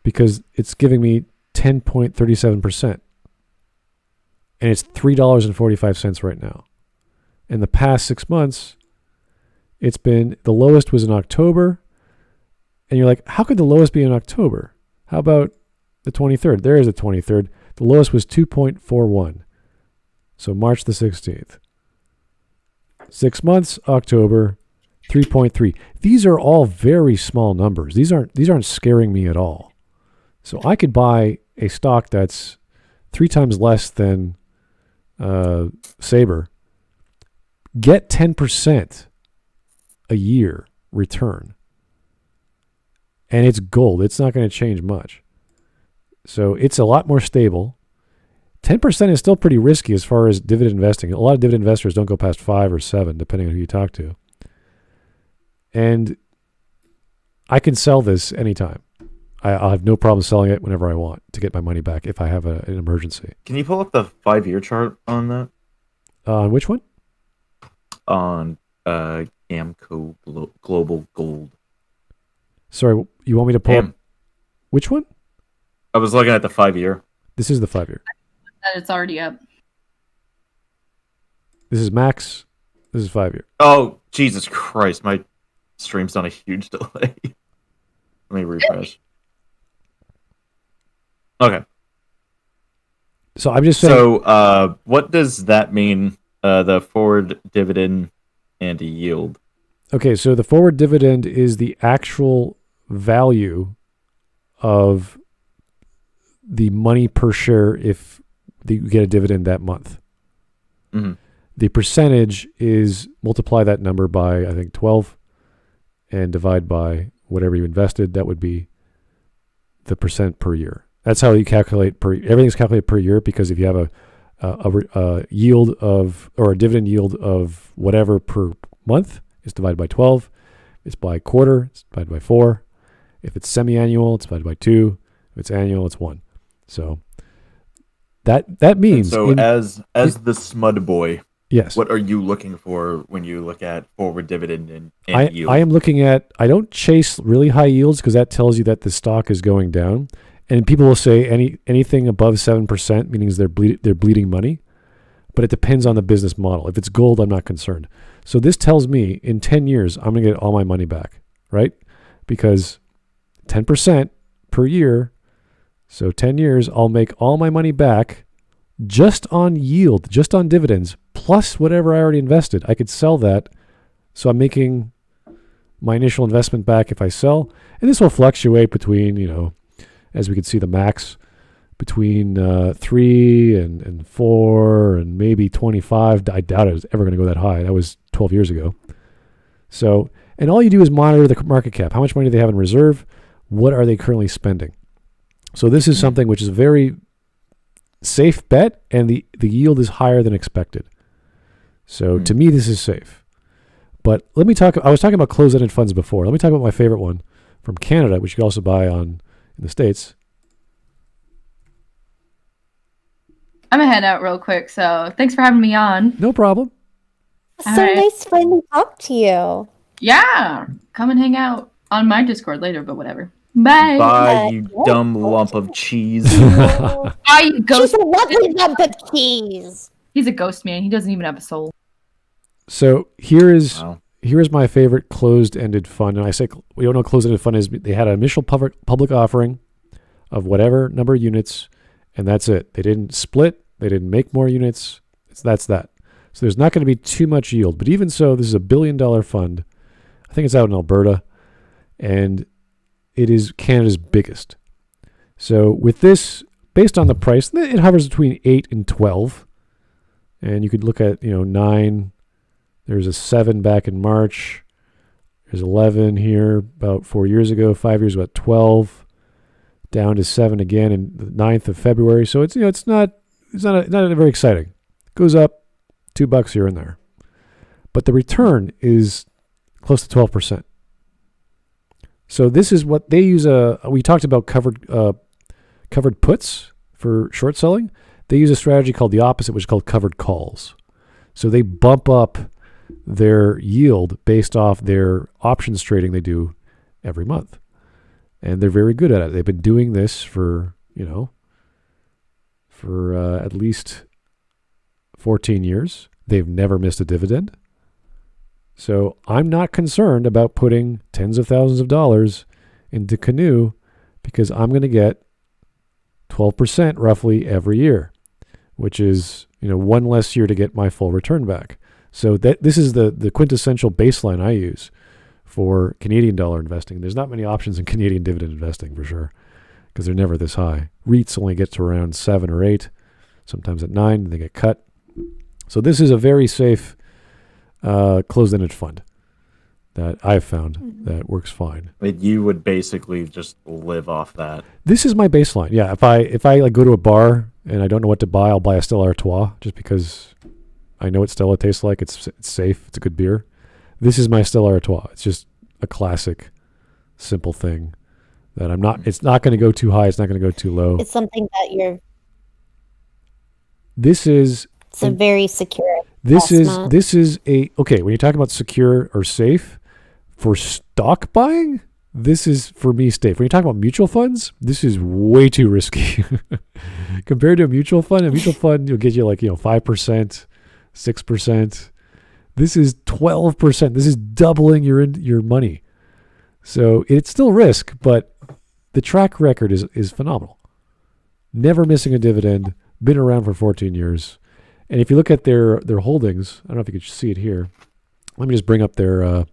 because it's giving me 10.37%. And it's $3.45 right now. In the past 6 months, it's been, the lowest was in October. And you're like, how could the lowest be in October? How about the 23rd? There is the 23rd. The lowest was 2.41. So March the 16th. 6 months, October, 3.3. These are all very small numbers. These aren't scaring me at all. So I could buy a stock that's 3 times less than Sabre, get 10% a year return. and it's gold. It's not going to change much. So it's a lot more stable. 10% is still pretty risky as far as dividend investing. A lot of dividend investors don't go past 5 or 7, depending on who you talk to. And I can sell this anytime. I'll have no problem selling it whenever I want to get my money back if I have an emergency. Can you pull up the 5-year chart on that? On which one? On Amco Global Gold. Sorry, you want me to pull up which one? I was looking at the 5-year. This is the 5-year. It's already up. This is max. This is 5-year. Oh, Jesus Christ. My stream's on a huge delay. Let me refresh. Okay. So I'm just saying. So what does that mean, the forward dividend and yield? Okay, so the forward dividend is the actual value of the money per share if you get a dividend that month. Mm-hmm. The percentage is multiply that number by, I think, 12 and divide by whatever you invested. That would be the percent per year. That's how you calculate everything's calculated per year, because if you have a yield of, or a dividend yield of whatever per month, it's divided by 12. It's by quarter, it's divided by 4. If it's semi-annual, it's divided by 2. If it's annual, it's 1. So that means... And so as the Smud boy, yes, what are you looking for when you look at forward dividend and yield? I am looking at, I don't chase really high yields because that tells you that the stock is going down. And people will say anything above 7% means they're bleeding money. But it depends on the business model. If it's gold, I'm not concerned. So this tells me in 10 years, I'm going to get all my money back, right? Because 10% per year, so 10 years, I'll make all my money back just on yield, just on dividends, plus whatever I already invested. I could sell that. So I'm making my initial investment back if I sell. And this will fluctuate between, as we can see, the max between 3 and 4 and maybe 25. I doubt it was ever going to go that high. That was 12 years ago. So, and all you do is monitor the market cap. How much money do they have in reserve? What are they currently spending? So this is something which is a very safe bet, and the yield is higher than expected. So to me, this is safe. But let me talk. I was talking about closed-ended funds before. Let me talk about my favorite one from Canada, which you can also buy in the States. I'm gonna head out real quick, so thanks for having me on. No problem. So nice to finally talk to you. Yeah, come and hang out on my Discord later, but whatever. Bye. Bye, you dumb lump of cheese. Bye, you ghost. She's a lovely lump of cheese. He's a ghost man. He doesn't even have a soul. So here is my favorite closed-ended fund. And I say we don't know what closed-ended fund is. They had an initial public offering of whatever number of units, and that's it. They didn't split. They didn't make more units. That's that. So there's not going to be too much yield. But even so, this is a $1 billion fund. I think it's out in Alberta, and it is Canada's biggest. So with this, based on the price, it hovers between 8 and 12. And you could look at, 9. There's a 7 back in March. There's 11 here about 4 years ago. 5 years about 12. Down to 7 again in the 9th of February. So it's it's not very exciting. It goes up $2 here and there. But the return is close to 12%. So this is what they use. We talked about covered puts for short selling. They use a strategy called the opposite, which is called covered calls. So they bump up their yield based off their options trading they do every month. And they're very good at it. They've been doing this for at least 14 years. They've never missed a dividend. So I'm not concerned about putting tens of thousands of dollars into Canoe because I'm going to get 12% roughly every year, which is, one less year to get my full return back. So this is the quintessential baseline I use for Canadian dollar investing. There's not many options in Canadian dividend investing for sure because they're never this high. Reits only get to around 7 or 8, sometimes at 9, and they get cut. So this is a very safe closed-ended fund that I've found that works fine. I mean, you would basically just live off that. This is my baseline. Yeah, if I like go to a bar and I don't know what to buy, I'll buy a Stella Artois just because I know what Stella tastes like. It's safe. It's a good beer. This is my Stella Artois. It's just a classic, simple thing that I'm not. It's not going to go too high. It's not going to go too low. It's something that you're. This is. It's a very secure. This is a okay. When you're talking about secure or safe for stock buying, this is for me safe. When you're talking about mutual funds, this is way too risky compared to a mutual fund. A mutual fund will get you 5%, 6%. This is 12%. This is doubling your money. So it's still risk, but the track record is phenomenal. Never missing a dividend. Been around for 14 years. And if you look at their holdings, I don't know if you can see it here. Let me just bring up their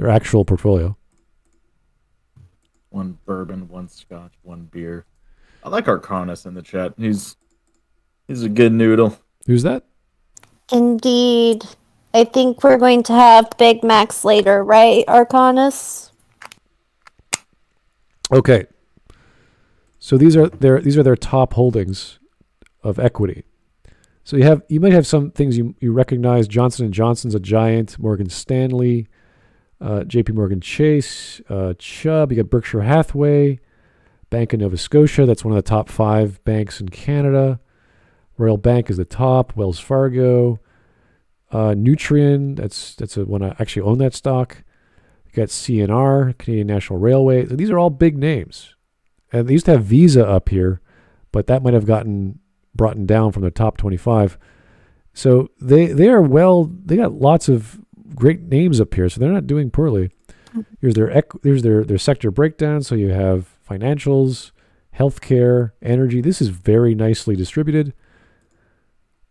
actual portfolio. 1 bourbon, 1 scotch, 1 beer. I like Arcanus in the chat. He's a good noodle. Who's that? Indeed. I think we're going to have Big Macs later, right, Arcanus? Okay. So these are their top holdings of equity. So you might have some things you recognize. Johnson & Johnson's a giant. Morgan Stanley, J.P. Morgan Chase, Chubb. You got Berkshire Hathaway, Bank of Nova Scotia. That's one of the top 5 banks in Canada. Royal Bank is the top. Wells Fargo. Nutrien, that's one I actually own that stock. You got CNR, Canadian National Railway. So these are all big names. And they used to have Visa up here, but that might have gotten brought down from the top 25. So they got lots of great names up here, so they're not doing poorly. Here's their sector breakdown. So you have financials, healthcare, energy. This is very nicely distributed.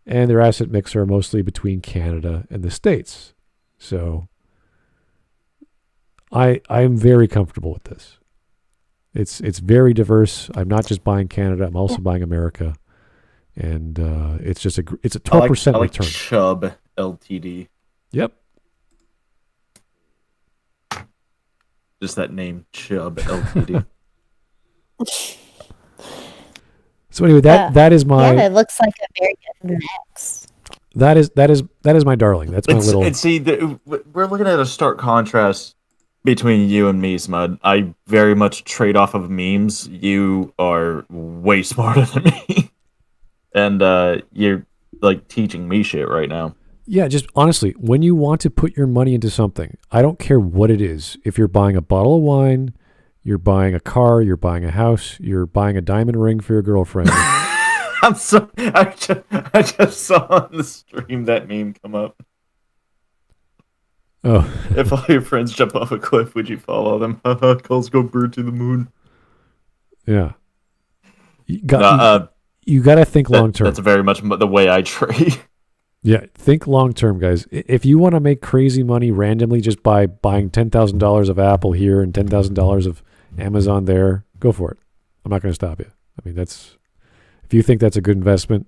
And their asset mix are mostly between Canada and the States. So I'm very comfortable with this. It's very diverse. I'm not just buying Canada. I'm also buying America. And it's a 12% I like return. Chubb Ltd. Yep. Just that name, Chubb Ltd. So anyway, that is my. Yeah, it looks like a very good mix. That is my darling. That's my little. And see, we're looking at a stark contrast between you and me, Smud. I very much trade off of memes. You are way smarter than me, and you're like teaching me shit right now. Yeah, just honestly, when you want to put your money into something, I don't care what it is. If you're buying a bottle of wine, you're buying a car, you're buying a house, you're buying a diamond ring for your girlfriend. I'm sorry. I just saw on the stream that meme come up. Oh. If all your friends jump off a cliff, would you follow them? Calls go bird to the moon. Yeah. You got to think long term. That's very much the way I trade. Yeah, think long term, guys. If you want to make crazy money randomly just by buying $10,000 of Apple here and $10,000 of Amazon there, go for it. I'm not going to stop you. I mean, if you think that's a good investment.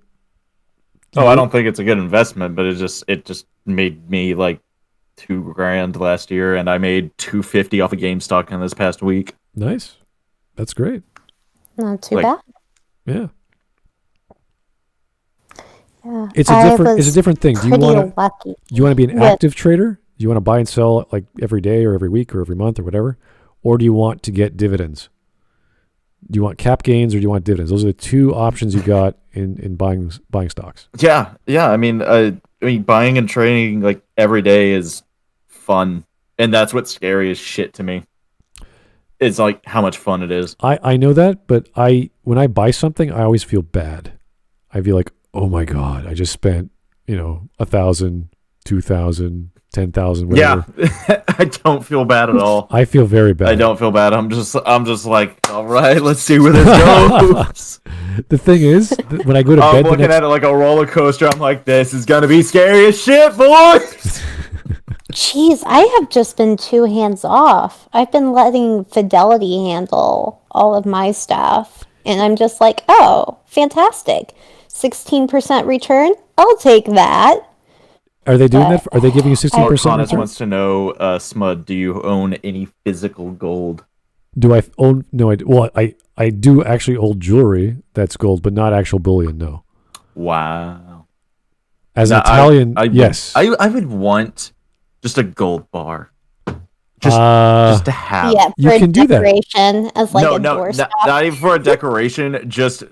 Oh, I don't think it's a good investment, but it just made me like $2,000 last year, and I made $250 off of GameStop in this past week. Nice, that's great. Not too bad. Yeah. Yeah, it's a different thing. Do you want to be an active trader? Do you want to buy and sell like every day or every week or every month or whatever? Or do you want to get dividends? Do you want cap gains or do you want dividends? Those are the two options you got in buying stocks. Yeah. I mean, buying and trading like every day is fun, and that's what's scary as shit to me. It's like how much fun it is. I know that, but when I buy something, I always feel bad. I feel like, oh my God, I just spent, $1,000, $2,000, $10,000, whatever. Yeah, I don't feel bad at all. I feel very bad. I don't feel bad. I'm just like, all right, let's see where this goes. The thing is, when I go to bed, I'm looking at it like a roller coaster. I'm like, this is gonna be scary as shit, boys. Jeez, I have just been 2 hands off. I've been letting Fidelity handle all of my stuff, and I'm just like, oh, fantastic. 16% return? I'll take that. Are they doing that? Are they giving you 16%? Connors wants to know, Smud, do you own any physical gold? Do I own? No, I do actually own jewelry that's gold, but not actual bullion. No. Wow. As an Italian, yes. I would want just a gold bar. Just to have. Yeah, you can do that. As like a doorstop. Not even for a decoration. Just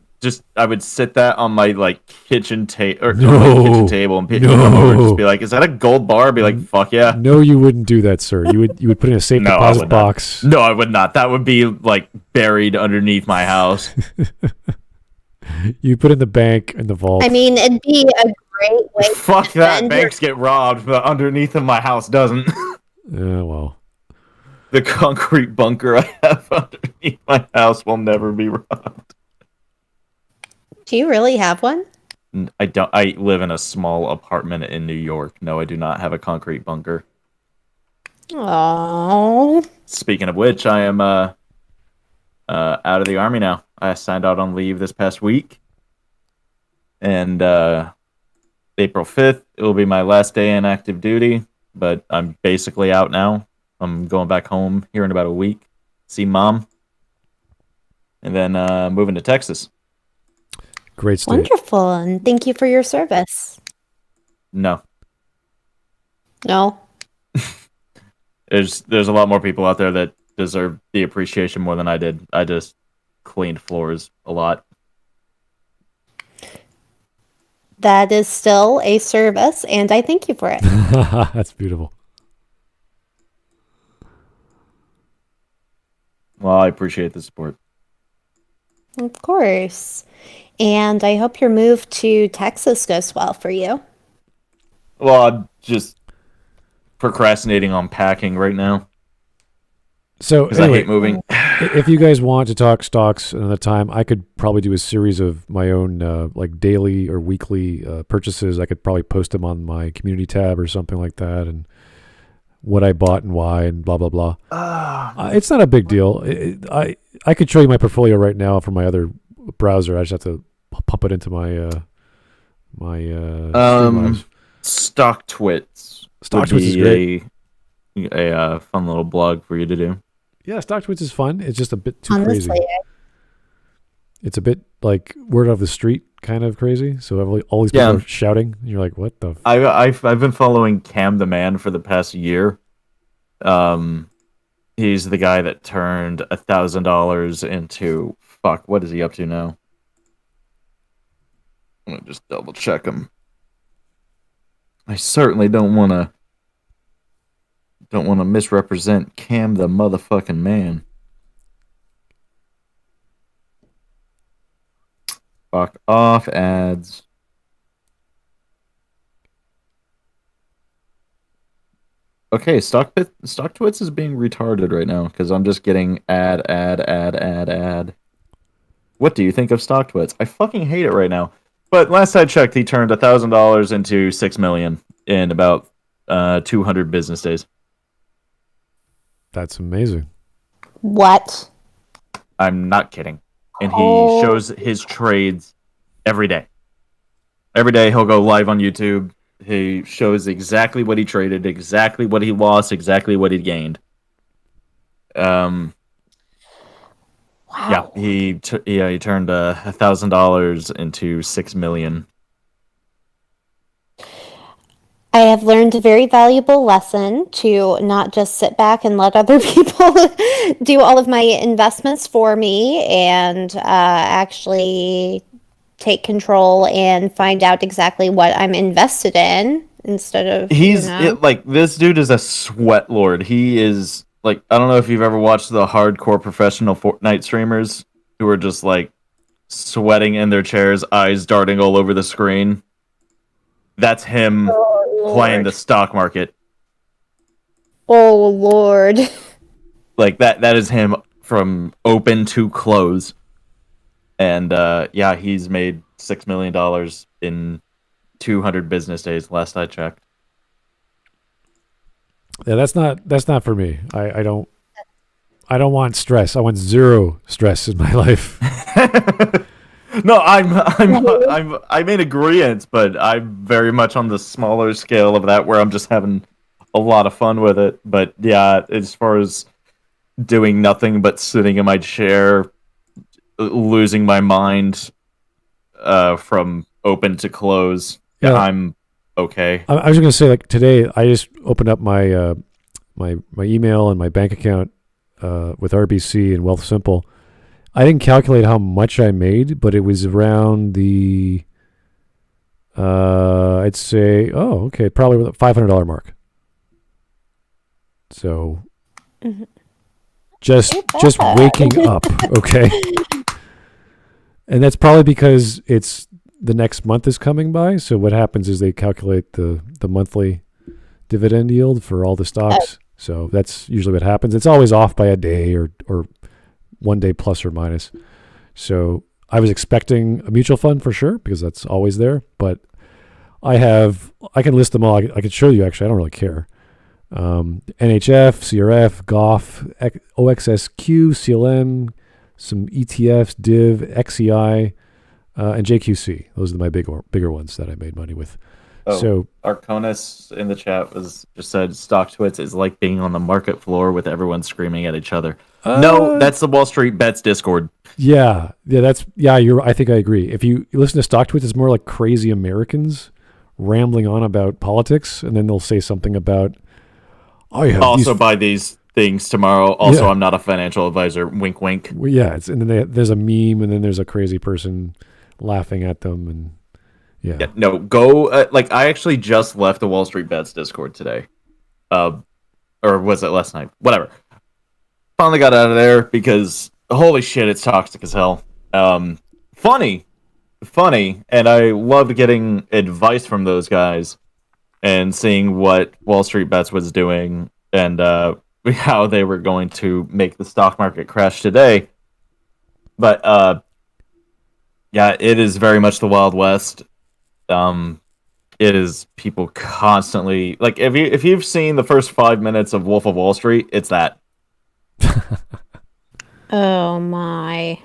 I would sit that on my like kitchen table and people come over and just be like, "Is that a gold bar?" I'd be like, "Fuck yeah!" No, you wouldn't do that, sir. You would put in a safe deposit box. No, I would not. That would be like buried underneath my house. You put in the bank in the vault. I mean, it'd be a great way. Fuck that! Banks get robbed, but underneath of my house doesn't. Yeah, well. The concrete bunker I have underneath my house will never be robbed. Do you really have one? I don't. I live in a small apartment in New York. No, I do not have a concrete bunker. Oh. Speaking of which, I am out of the army now. I signed out on leave this past week, and April 5th it will be my last day in active duty. But I'm basically out now. I'm going back home here in about a week, see mom, and then moving to Texas. Great state. Wonderful, and thank you for your service. No. There's a lot more people out there that deserve the appreciation more than I did. I just cleaned floors a lot. That is still a service, and I thank you for it. That's beautiful. Well, I appreciate the support. Of course. And I hope your move to Texas goes well for you. Well, I'm just procrastinating on packing right now. So anyway, I hate moving. If you guys want to talk stocks another time, I could probably do a series of my own like daily or weekly purchases. I could probably post them on my community tab or something like that, and what I bought and why and blah, blah, blah. It's not a big deal. I could show you my portfolio right now from my other browser. I just have to pump it into my StockTwits. StockTwits is great. A fun little blog for you to do. Yeah, StockTwits is fun. It's just a bit too crazy. It's a bit like word of the street kind of crazy. So all these people are shouting. And you're like, what the? I've been following Cam the Man for the past year. He's the guy that turned $1,000 into what is he up to now? I'm gonna just double check him. I certainly don't want to misrepresent Cam the motherfucking man. Fuck off ads. Okay, StockTwits is being retarded right now because I'm just getting ad. What do you think of StockTwits? I fucking hate it right now. But last I checked, he turned $1,000 into $6 million in about 200 business days. That's amazing. What? I'm not kidding. And he shows his trades every day. Every day he'll go live on YouTube. He shows exactly what he traded, exactly what he lost, exactly what he gained. Wow. Yeah, he turned $1,000 into $6 million. I have learned a very valuable lesson to not just sit back and let other people do all of my investments for me and actually take control and find out exactly what I'm invested in instead of this dude is a sweat lord. He is like, I don't know if you've ever watched the hardcore professional Fortnite streamers who are just like sweating in their chairs, eyes darting all over the screen. That's him playing the stock market. Oh Lord. Like that is him from open to close. And he's made $6 million in 200 business days last I checked. Yeah, that's not for me. I don't want stress. I want zero stress in my life. No, I'm in agreement, but I'm very much on the smaller scale of that, where I'm just having a lot of fun with it. But yeah, as far as doing nothing but sitting in my chair, losing my mind from open to close, Yeah. I'm okay. I was going to say, like, today I just opened up my my email and my bank account with RBC and WealthSimple. I didn't calculate how much I made, but it was around the I'd say, probably the $500 mark. So just waking up, okay? And that's probably because it's the next month is coming by. So what happens is they calculate the monthly dividend yield for all the stocks. So that's usually what happens. It's always off by a day or 1 day plus or minus. So I was expecting a mutual fund for sure, because that's always there. But I can list them all. I could show you, actually. I don't really care. NHF, CRF, GOF, OXSQ, CLM, some ETFs, DIV, XEI, and JQC. Those are my bigger ones that I made money with. Oh, so Arconis in the chat just said stock twits is like being on the market floor with everyone screaming at each other. No, that's the Wall Street Bets Discord. Yeah, I think I agree. If you listen to stock tweets, it's more like crazy Americans rambling on about politics, and then they'll say something about, buy these things tomorrow. Also, I'm not a financial advisor. Wink, wink. Well, yeah, and then there's a meme, and then there's a crazy person laughing at them, and no, go. I actually just left the Wall Street Bets Discord today, or was it last night? Whatever. Finally got out of there because holy shit, it's toxic as hell. Funny, and I loved getting advice from those guys and seeing what Wall Street Bets was doing and how they were going to make the stock market crash today. But it is very much the Wild West. It is people constantly, like, if you've seen the first 5 minutes of Wolf of Wall Street, it's that. Oh my.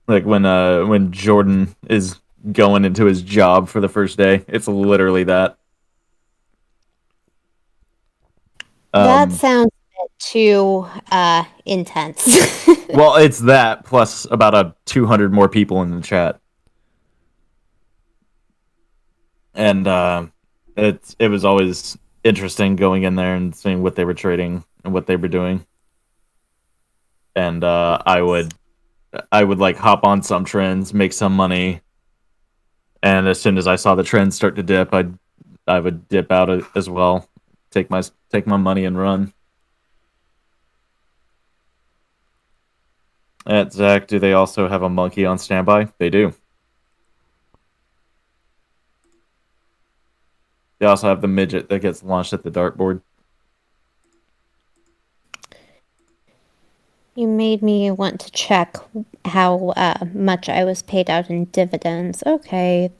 Like when Jordan is going into his job for the first day, it's literally that. That sounds a bit too intense. Well, it's that plus about 200 more people in the chat. And it was always interesting going in there and seeing what they were trading and what they were doing. And I would like hop on some trends, make some money, and as soon as I saw the trends start to dip, I would dip out as well, take my money and run. At Zach, do they also have a monkey on standby? They do. They also have the midget that gets launched at the dartboard. You made me want to check how much I was paid out in dividends. Okay,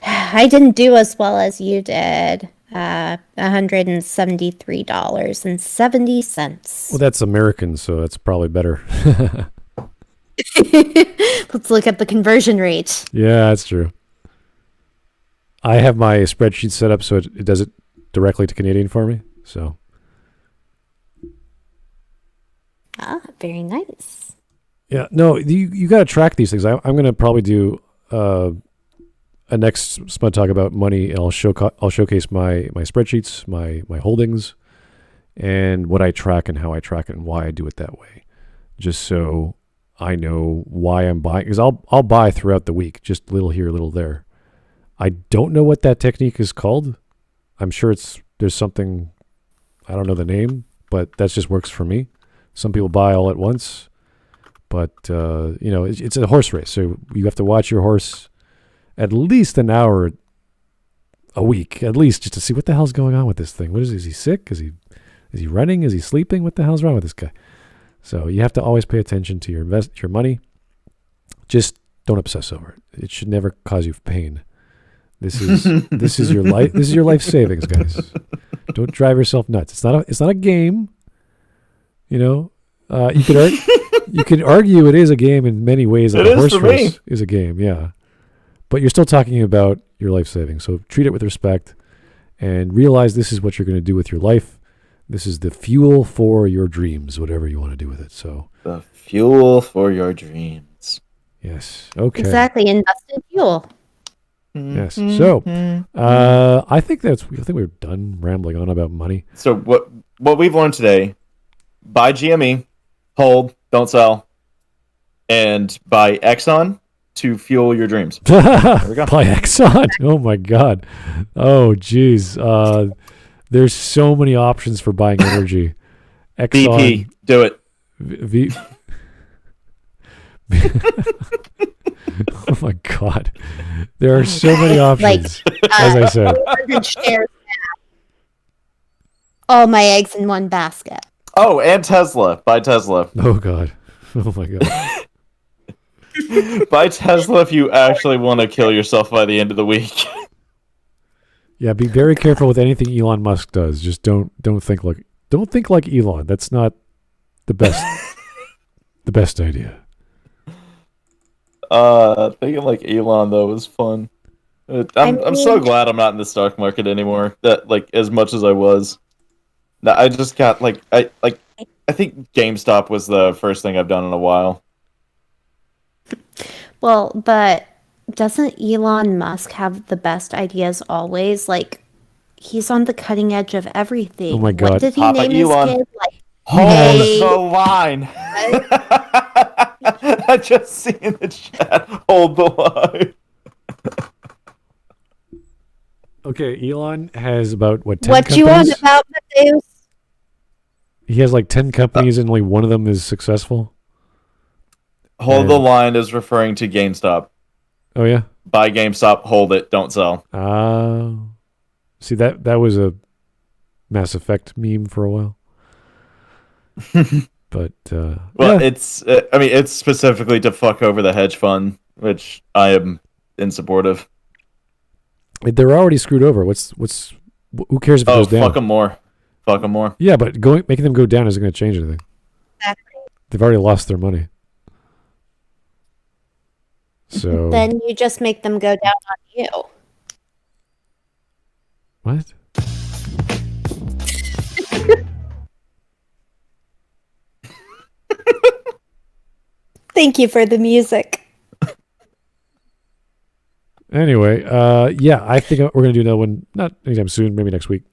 I didn't do as well as you did. $173.70. Well, that's American, so that's probably better. Let's look at the conversion rate. Yeah, that's true. I have my spreadsheet set up so it does it directly to Canadian for me. So. Very nice. Yeah, no, you got to track these things. I'm going to probably do a next SmudTalk about money, and I'll showcase my spreadsheets, my holdings, and what I track and how I track it and why I do it that way, just so I know why I'm buying. Because I'll buy throughout the week, just little here, little there. I don't know what that technique is called. I'm sure there's something, I don't know the name, but that just works for me. Some people buy all at once, but it's a horse race, so you have to watch your horse at least an hour a week, at least, just to see what the hell's going on with this thing. Is he sick? Is he running? Is he sleeping? What the hell's wrong with this guy? So you have to always pay attention to your money. Just don't obsess over it. It should never cause you pain. This is your life. This is your life savings, guys. Don't drive yourself nuts. It's not a game. You could argue it is a game in many ways. Like It a is horse for race me. is a game, yeah. But you're still talking about your life savings. So treat it with respect and realize this is what you're going to do with your life. This is the fuel for your dreams, whatever you want to do with it. So The fuel for your dreams. yes, okay, Exactly, invest in fuel. yes. So I think we're done rambling on about money. So what we've learned today: buy GME, hold, don't sell, and buy Exxon to fuel your dreams. we go. we go. Buy Exxon. Oh my God. Oh geez. There's so many options for buying energy. Exxon. BP, do it. Oh my God. There are so many options. As I said. 100 shares now. All my eggs in one basket. Oh, and Tesla. Buy Tesla. Oh God. Oh my God. Buy Tesla if you actually want to kill yourself by the end of the week. Yeah, be very careful with anything Elon Musk does. Just don't think like Elon. That's not the best idea. Thinking like Elon though was fun. I'm so glad I'm not in the stock market anymore. That like as much as I was. I just got I think GameStop was the first thing I've done in a while. Well, but doesn't Elon Musk have the best ideas always? Like, he's on the cutting edge of everything. Oh my God. What did he Papa name Elon. his kid? Like, Hold Hey. the line. I just see in the chat. Hold the line. Okay, Elon has about 10 what companies? you on about, Mateus? He has like 10 companies and only one of them is successful. Hold the line is referring to GameStop. Oh yeah. Buy GameStop, hold it, don't sell. See that was a Mass Effect meme for a while. But Well, yeah. it's specifically to fuck over the hedge fund, which I am in support of. They're already screwed over. Who cares if it goes down? Fuck them more. Fuck them more. Yeah, but making them go down isn't going to change anything. Exactly. They've already lost their money. So Then you just make them go down on you. what? Thank you for the music. Anyway, yeah, I think we're going to do another one, not anytime soon, maybe next week,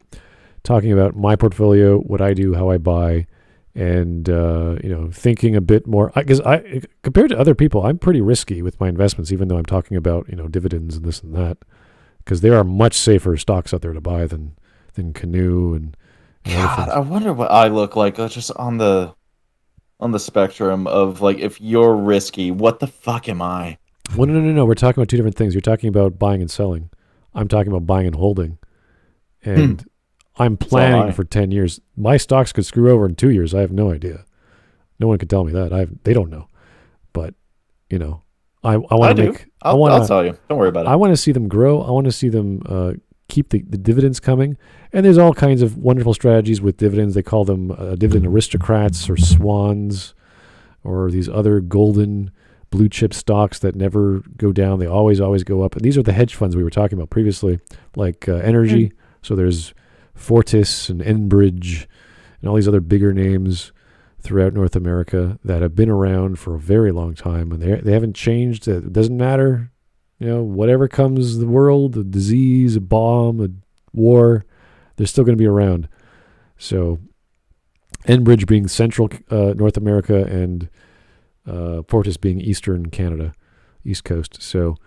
talking about my portfolio, what I do, how I buy, and thinking a bit more. Because I compared to other people, I'm pretty risky with my investments, even though I'm talking about dividends and this and that, because there are much safer stocks out there to buy than Canoe and God, I wonder what I look like just on the spectrum of like if you're risky, what the fuck am I? Well, no. We're talking about two different things. You're talking about buying and selling. I'm talking about buying and holding. And I'm planning for 10 years. My stocks could screw over in 2 years. I have no idea. No one could tell me that. They don't know. But, I want to make... I'll tell you. Don't worry about it. I want to see them grow. I want to see them keep the dividends coming. And there's all kinds of wonderful strategies with dividends. They call them dividend aristocrats or swans or these other golden blue chip stocks that never go down. They always go up. And these are the hedge funds we were talking about previously, like energy. So there's Fortis and Enbridge and all these other bigger names throughout North America that have been around for a very long time, and they haven't changed. It doesn't matter, whatever comes the world, a disease, a bomb, a war, they're still going to be around. So Enbridge being central North America and Fortis being Eastern Canada, East Coast. So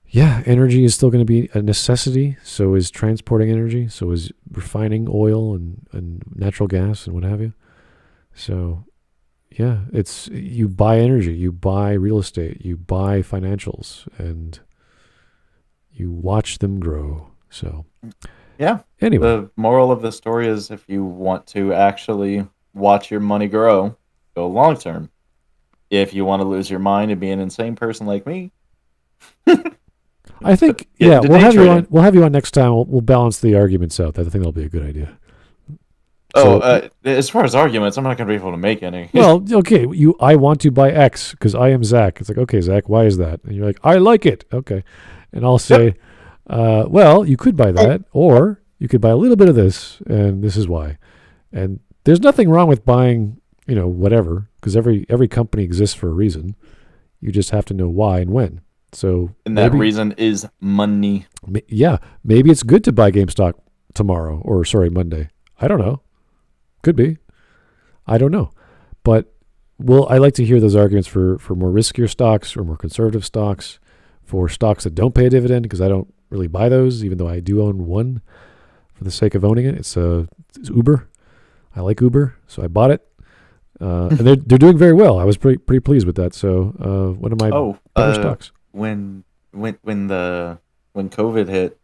yeah, energy is still going to be a necessity. So is transporting energy. So is refining oil and natural gas and what have you. So yeah, you buy energy, you buy real estate, you buy financials, and you watch them grow. So yeah. Anyway, the moral of the story is if you want to actually watch your money grow, go long term. If you want to lose your mind and be an insane person like me, I think we'll have you on next time. We'll balance the arguments out. I think that'll be a good idea. As far as arguments, I'm not going to be able to make any. Well, okay, I want to buy X because I am Zach. It's like, okay, Zach, why is that? And you're like, I like it. Okay. And I'll say, well, you could buy that, or you could buy a little bit of this, and this is why. And there's nothing wrong with buying, whatever, because every company exists for a reason. You just have to know why and when. So, and that reason is money. Yeah, maybe it's good to buy GameStop tomorrow, or Monday. I don't know. Could be. I don't know. But I like to hear those arguments for more riskier stocks or more conservative stocks, for stocks that don't pay a dividend, because I don't really buy those, even though I do own one for the sake of owning it. It's Uber. I like Uber, so I bought it. And they're doing very well. I was pretty pleased with that. So one of my better stocks. When COVID hit,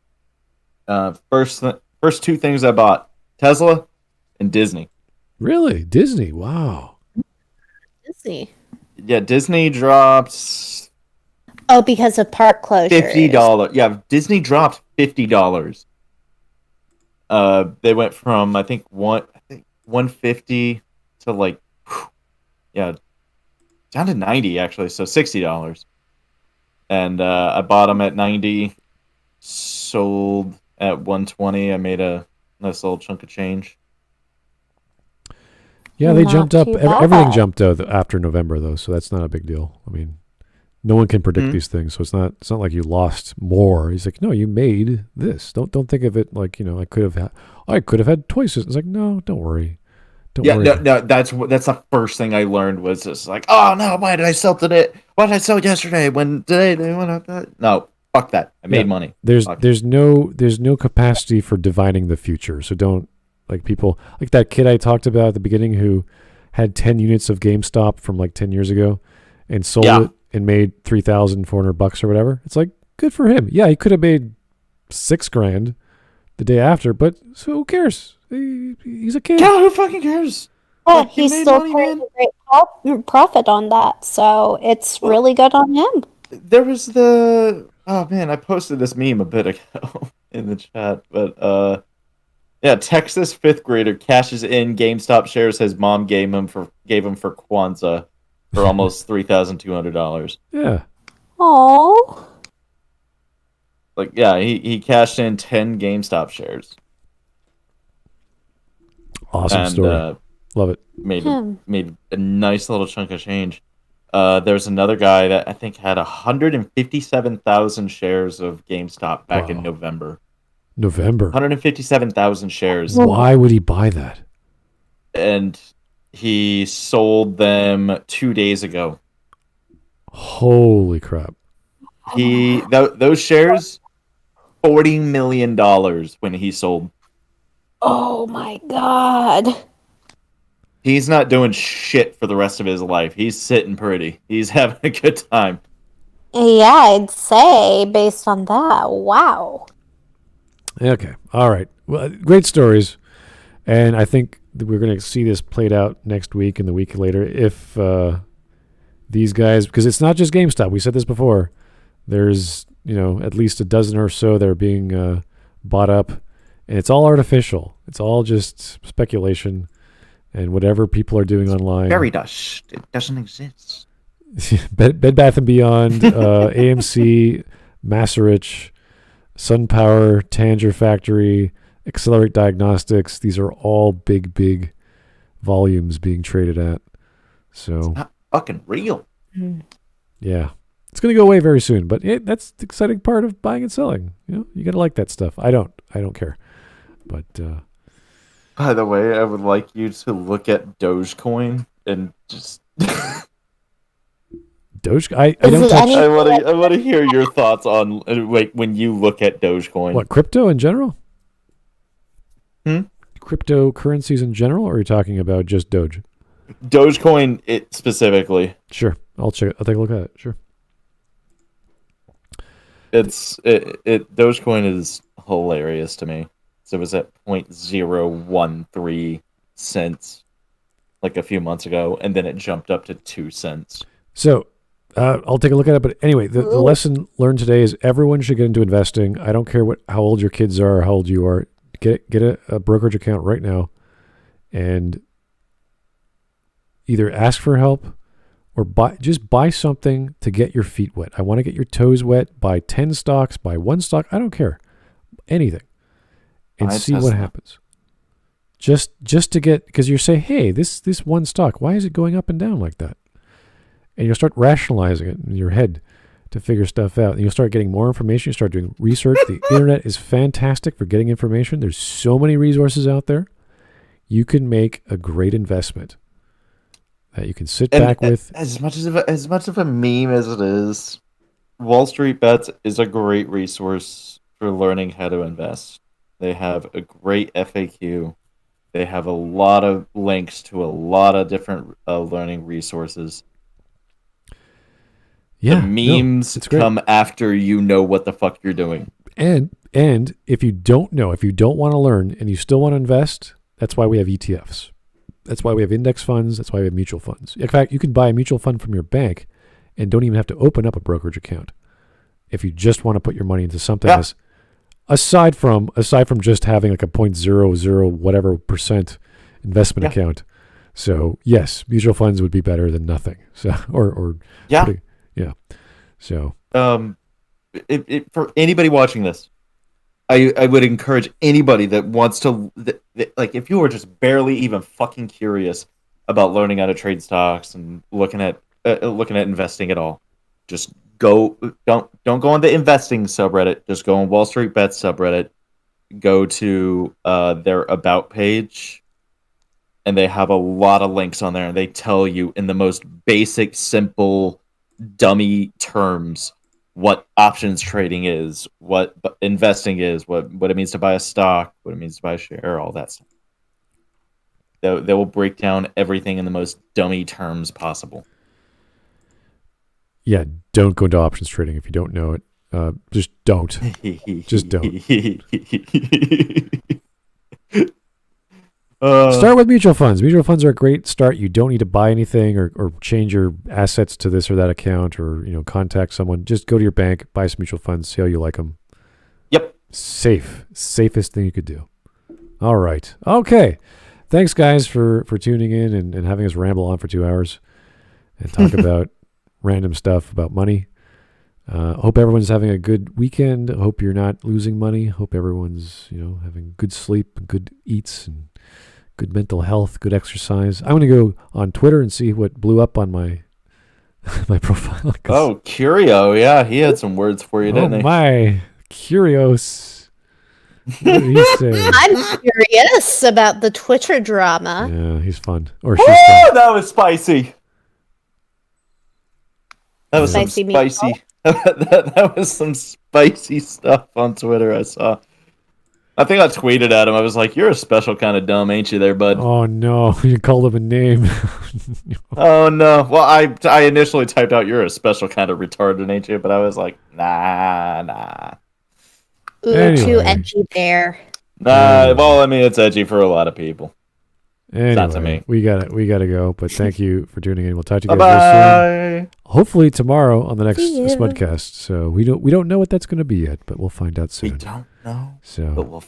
first two things I bought: Tesla and Disney. Really? Disney? Wow. Disney. Yeah, Disney dropped. Oh, because of park closures. $50. Yeah, Disney dropped $50. They went from I think 150 to down to 90 actually, so $60. And I bought them at 90, sold at 120. I made a nice little chunk of change. Yeah, they jumped up. Everything jumped after November, though, so that's not a big deal. I mean, no one can predict these things, so it's not like you lost more. He's like, no, you made this. Don't think of it like I could have had twice. It's like, no, don't worry. Don't worry. No, that's the first thing I learned was just like, oh no, why did I sell today? Why did I sell yesterday when today they went up? No, fuck that. I made money. There's no capacity for divining the future. So don't people like that kid I talked about at the beginning who had 10 units of GameStop from 10 years ago and sold it and made $3,400 or whatever. It's like, good for him. Yeah, he could have made $6,000 the day after, but so who cares? He's a kid. Yeah, who fucking cares? Yeah, he's still trying to great profit on that, so it's really good on him. There was I posted this meme a bit ago in the chat, but Texas fifth grader cashes in GameStop shares his mom gave him for Kwanzaa for almost $3,200. Yeah. Aww. He cashed in 10 GameStop shares. Awesome story. Love it. Made a nice little chunk of change. There's another guy that I think had 157,000 shares of GameStop back in November. 157,000 shares. Why would he buy that? And he sold them 2 days ago. Holy crap. Those shares, $40 million when he sold. Oh my god. He's not doing shit for the rest of his life. He's sitting pretty. He's having a good time. Yeah, I'd say based on that. Wow. Okay. All right. Well, great stories. And I think that we're going to see this played out next week and the week later if these guys, because it's not just GameStop. We said this before. There's, at least a dozen or so that are being bought up. And it's all artificial. It's all just speculation and whatever people are doing online. Fairy dust. It doesn't exist. Bed Bath & Beyond, AMC, Macerich, SunPower, Tanger Factory, Accelerate Diagnostics. These are all big volumes being traded at. So it's not fucking real. Yeah. It's going to go away very soon, but that's the exciting part of buying and selling. You got to like that stuff. I don't care. But by the way, I would like you to look at Dogecoin and just Doge. I don't touch. I want to hear your thoughts on when you look at Dogecoin. What, crypto in general? Cryptocurrencies in general, or are you talking about just Doge? Dogecoin, it specifically. Sure, I'll check. I'll take a look at it. Sure. Dogecoin is hilarious to me. So it was at 0.013 cents like a few months ago, and then it jumped up to 2 cents. So I'll take a look at it. But anyway, the lesson learned today is everyone should get into investing. I don't care how old your kids are or how old you are. Get a brokerage account right now and either ask for help or just buy something to get your feet wet. I want to get your toes wet. Buy 10 stocks, buy 1 stock. I don't care. Anything. And see what happens. Just to get, because you say, hey, this 1 stock, why is it going up and down like that? And you'll start rationalizing it in your head to figure stuff out. And you'll start getting more information. You start doing research. The internet is fantastic for getting information. There's so many resources out there. You can make a great investment that you can sit back with. As much of a meme as it is, Wall Street Bets is a great resource for learning how to invest. They have a great FAQ. They have a lot of links to a lot of different learning resources. Yeah, the memes come after you know what the fuck you're doing. And if you don't know, if you don't want to learn and you still want to invest, that's why we have ETFs. That's why we have index funds. That's why we have mutual funds. In fact, you can buy a mutual fund from your bank and don't even have to open up a brokerage account if you just want to put your money into something else. Aside from just having like a 0.00 whatever percent investment account. So yes, mutual funds would be better than nothing. So So for anybody watching this, I would encourage anybody that wants to, like, if you are just barely even fucking curious about learning how to trade stocks and looking at investing at all, just don't go on the investing subreddit. Just go on Wall Street Bets subreddit. Go to their about page, and they have a lot of links on there, and they tell you in the most basic, simple, dummy terms what options trading is, what investing is, what it means to buy a stock, what it means to buy a share, all that stuff. They will break down everything in the most dummy terms possible. Yeah, don't go into options trading if you don't know it. Just don't. Just don't. Start with mutual funds. Mutual funds are a great start. You don't need to buy anything or change your assets to this or that account or contact someone. Just go to your bank, buy some mutual funds, see how you like them. Yep. Safest thing you could do. All right. Okay. Thanks, guys, for tuning in and having us ramble on for 2 hours and talk about random stuff about money. Hope everyone's having a good weekend. Hope you're not losing money. Hope everyone's having good sleep, good eats, and good mental health, good exercise. I'm going to go on Twitter and see what blew up on my my profile. Oh, Curio. Yeah, he had some words for you, didn't he? Oh, my. Curios. What did he say? I'm curious about the Twitter drama. Yeah, he's fun. Or she's fun. That was spicy. That was Spicy some spicy. That was some spicy stuff on Twitter I saw. I think I tweeted at him. I was like, "You're a special kind of dumb, ain't you, there, bud?" Oh no, you called him a name. Oh no. Well, I initially typed out, "You're a special kind of retarded, ain't you?" But I was like, nah. Ooh, Anyway. too edgy there. Nah. Well, I mean, it's edgy for a lot of people. Anyway, not to me. We got to go. But thank you for tuning in. We'll talk to you guys Bye-bye. very soon. Hopefully tomorrow on the next See you. SmudCast. So we don't know what that's going to be yet, but we'll find out soon. We don't know, So but we'll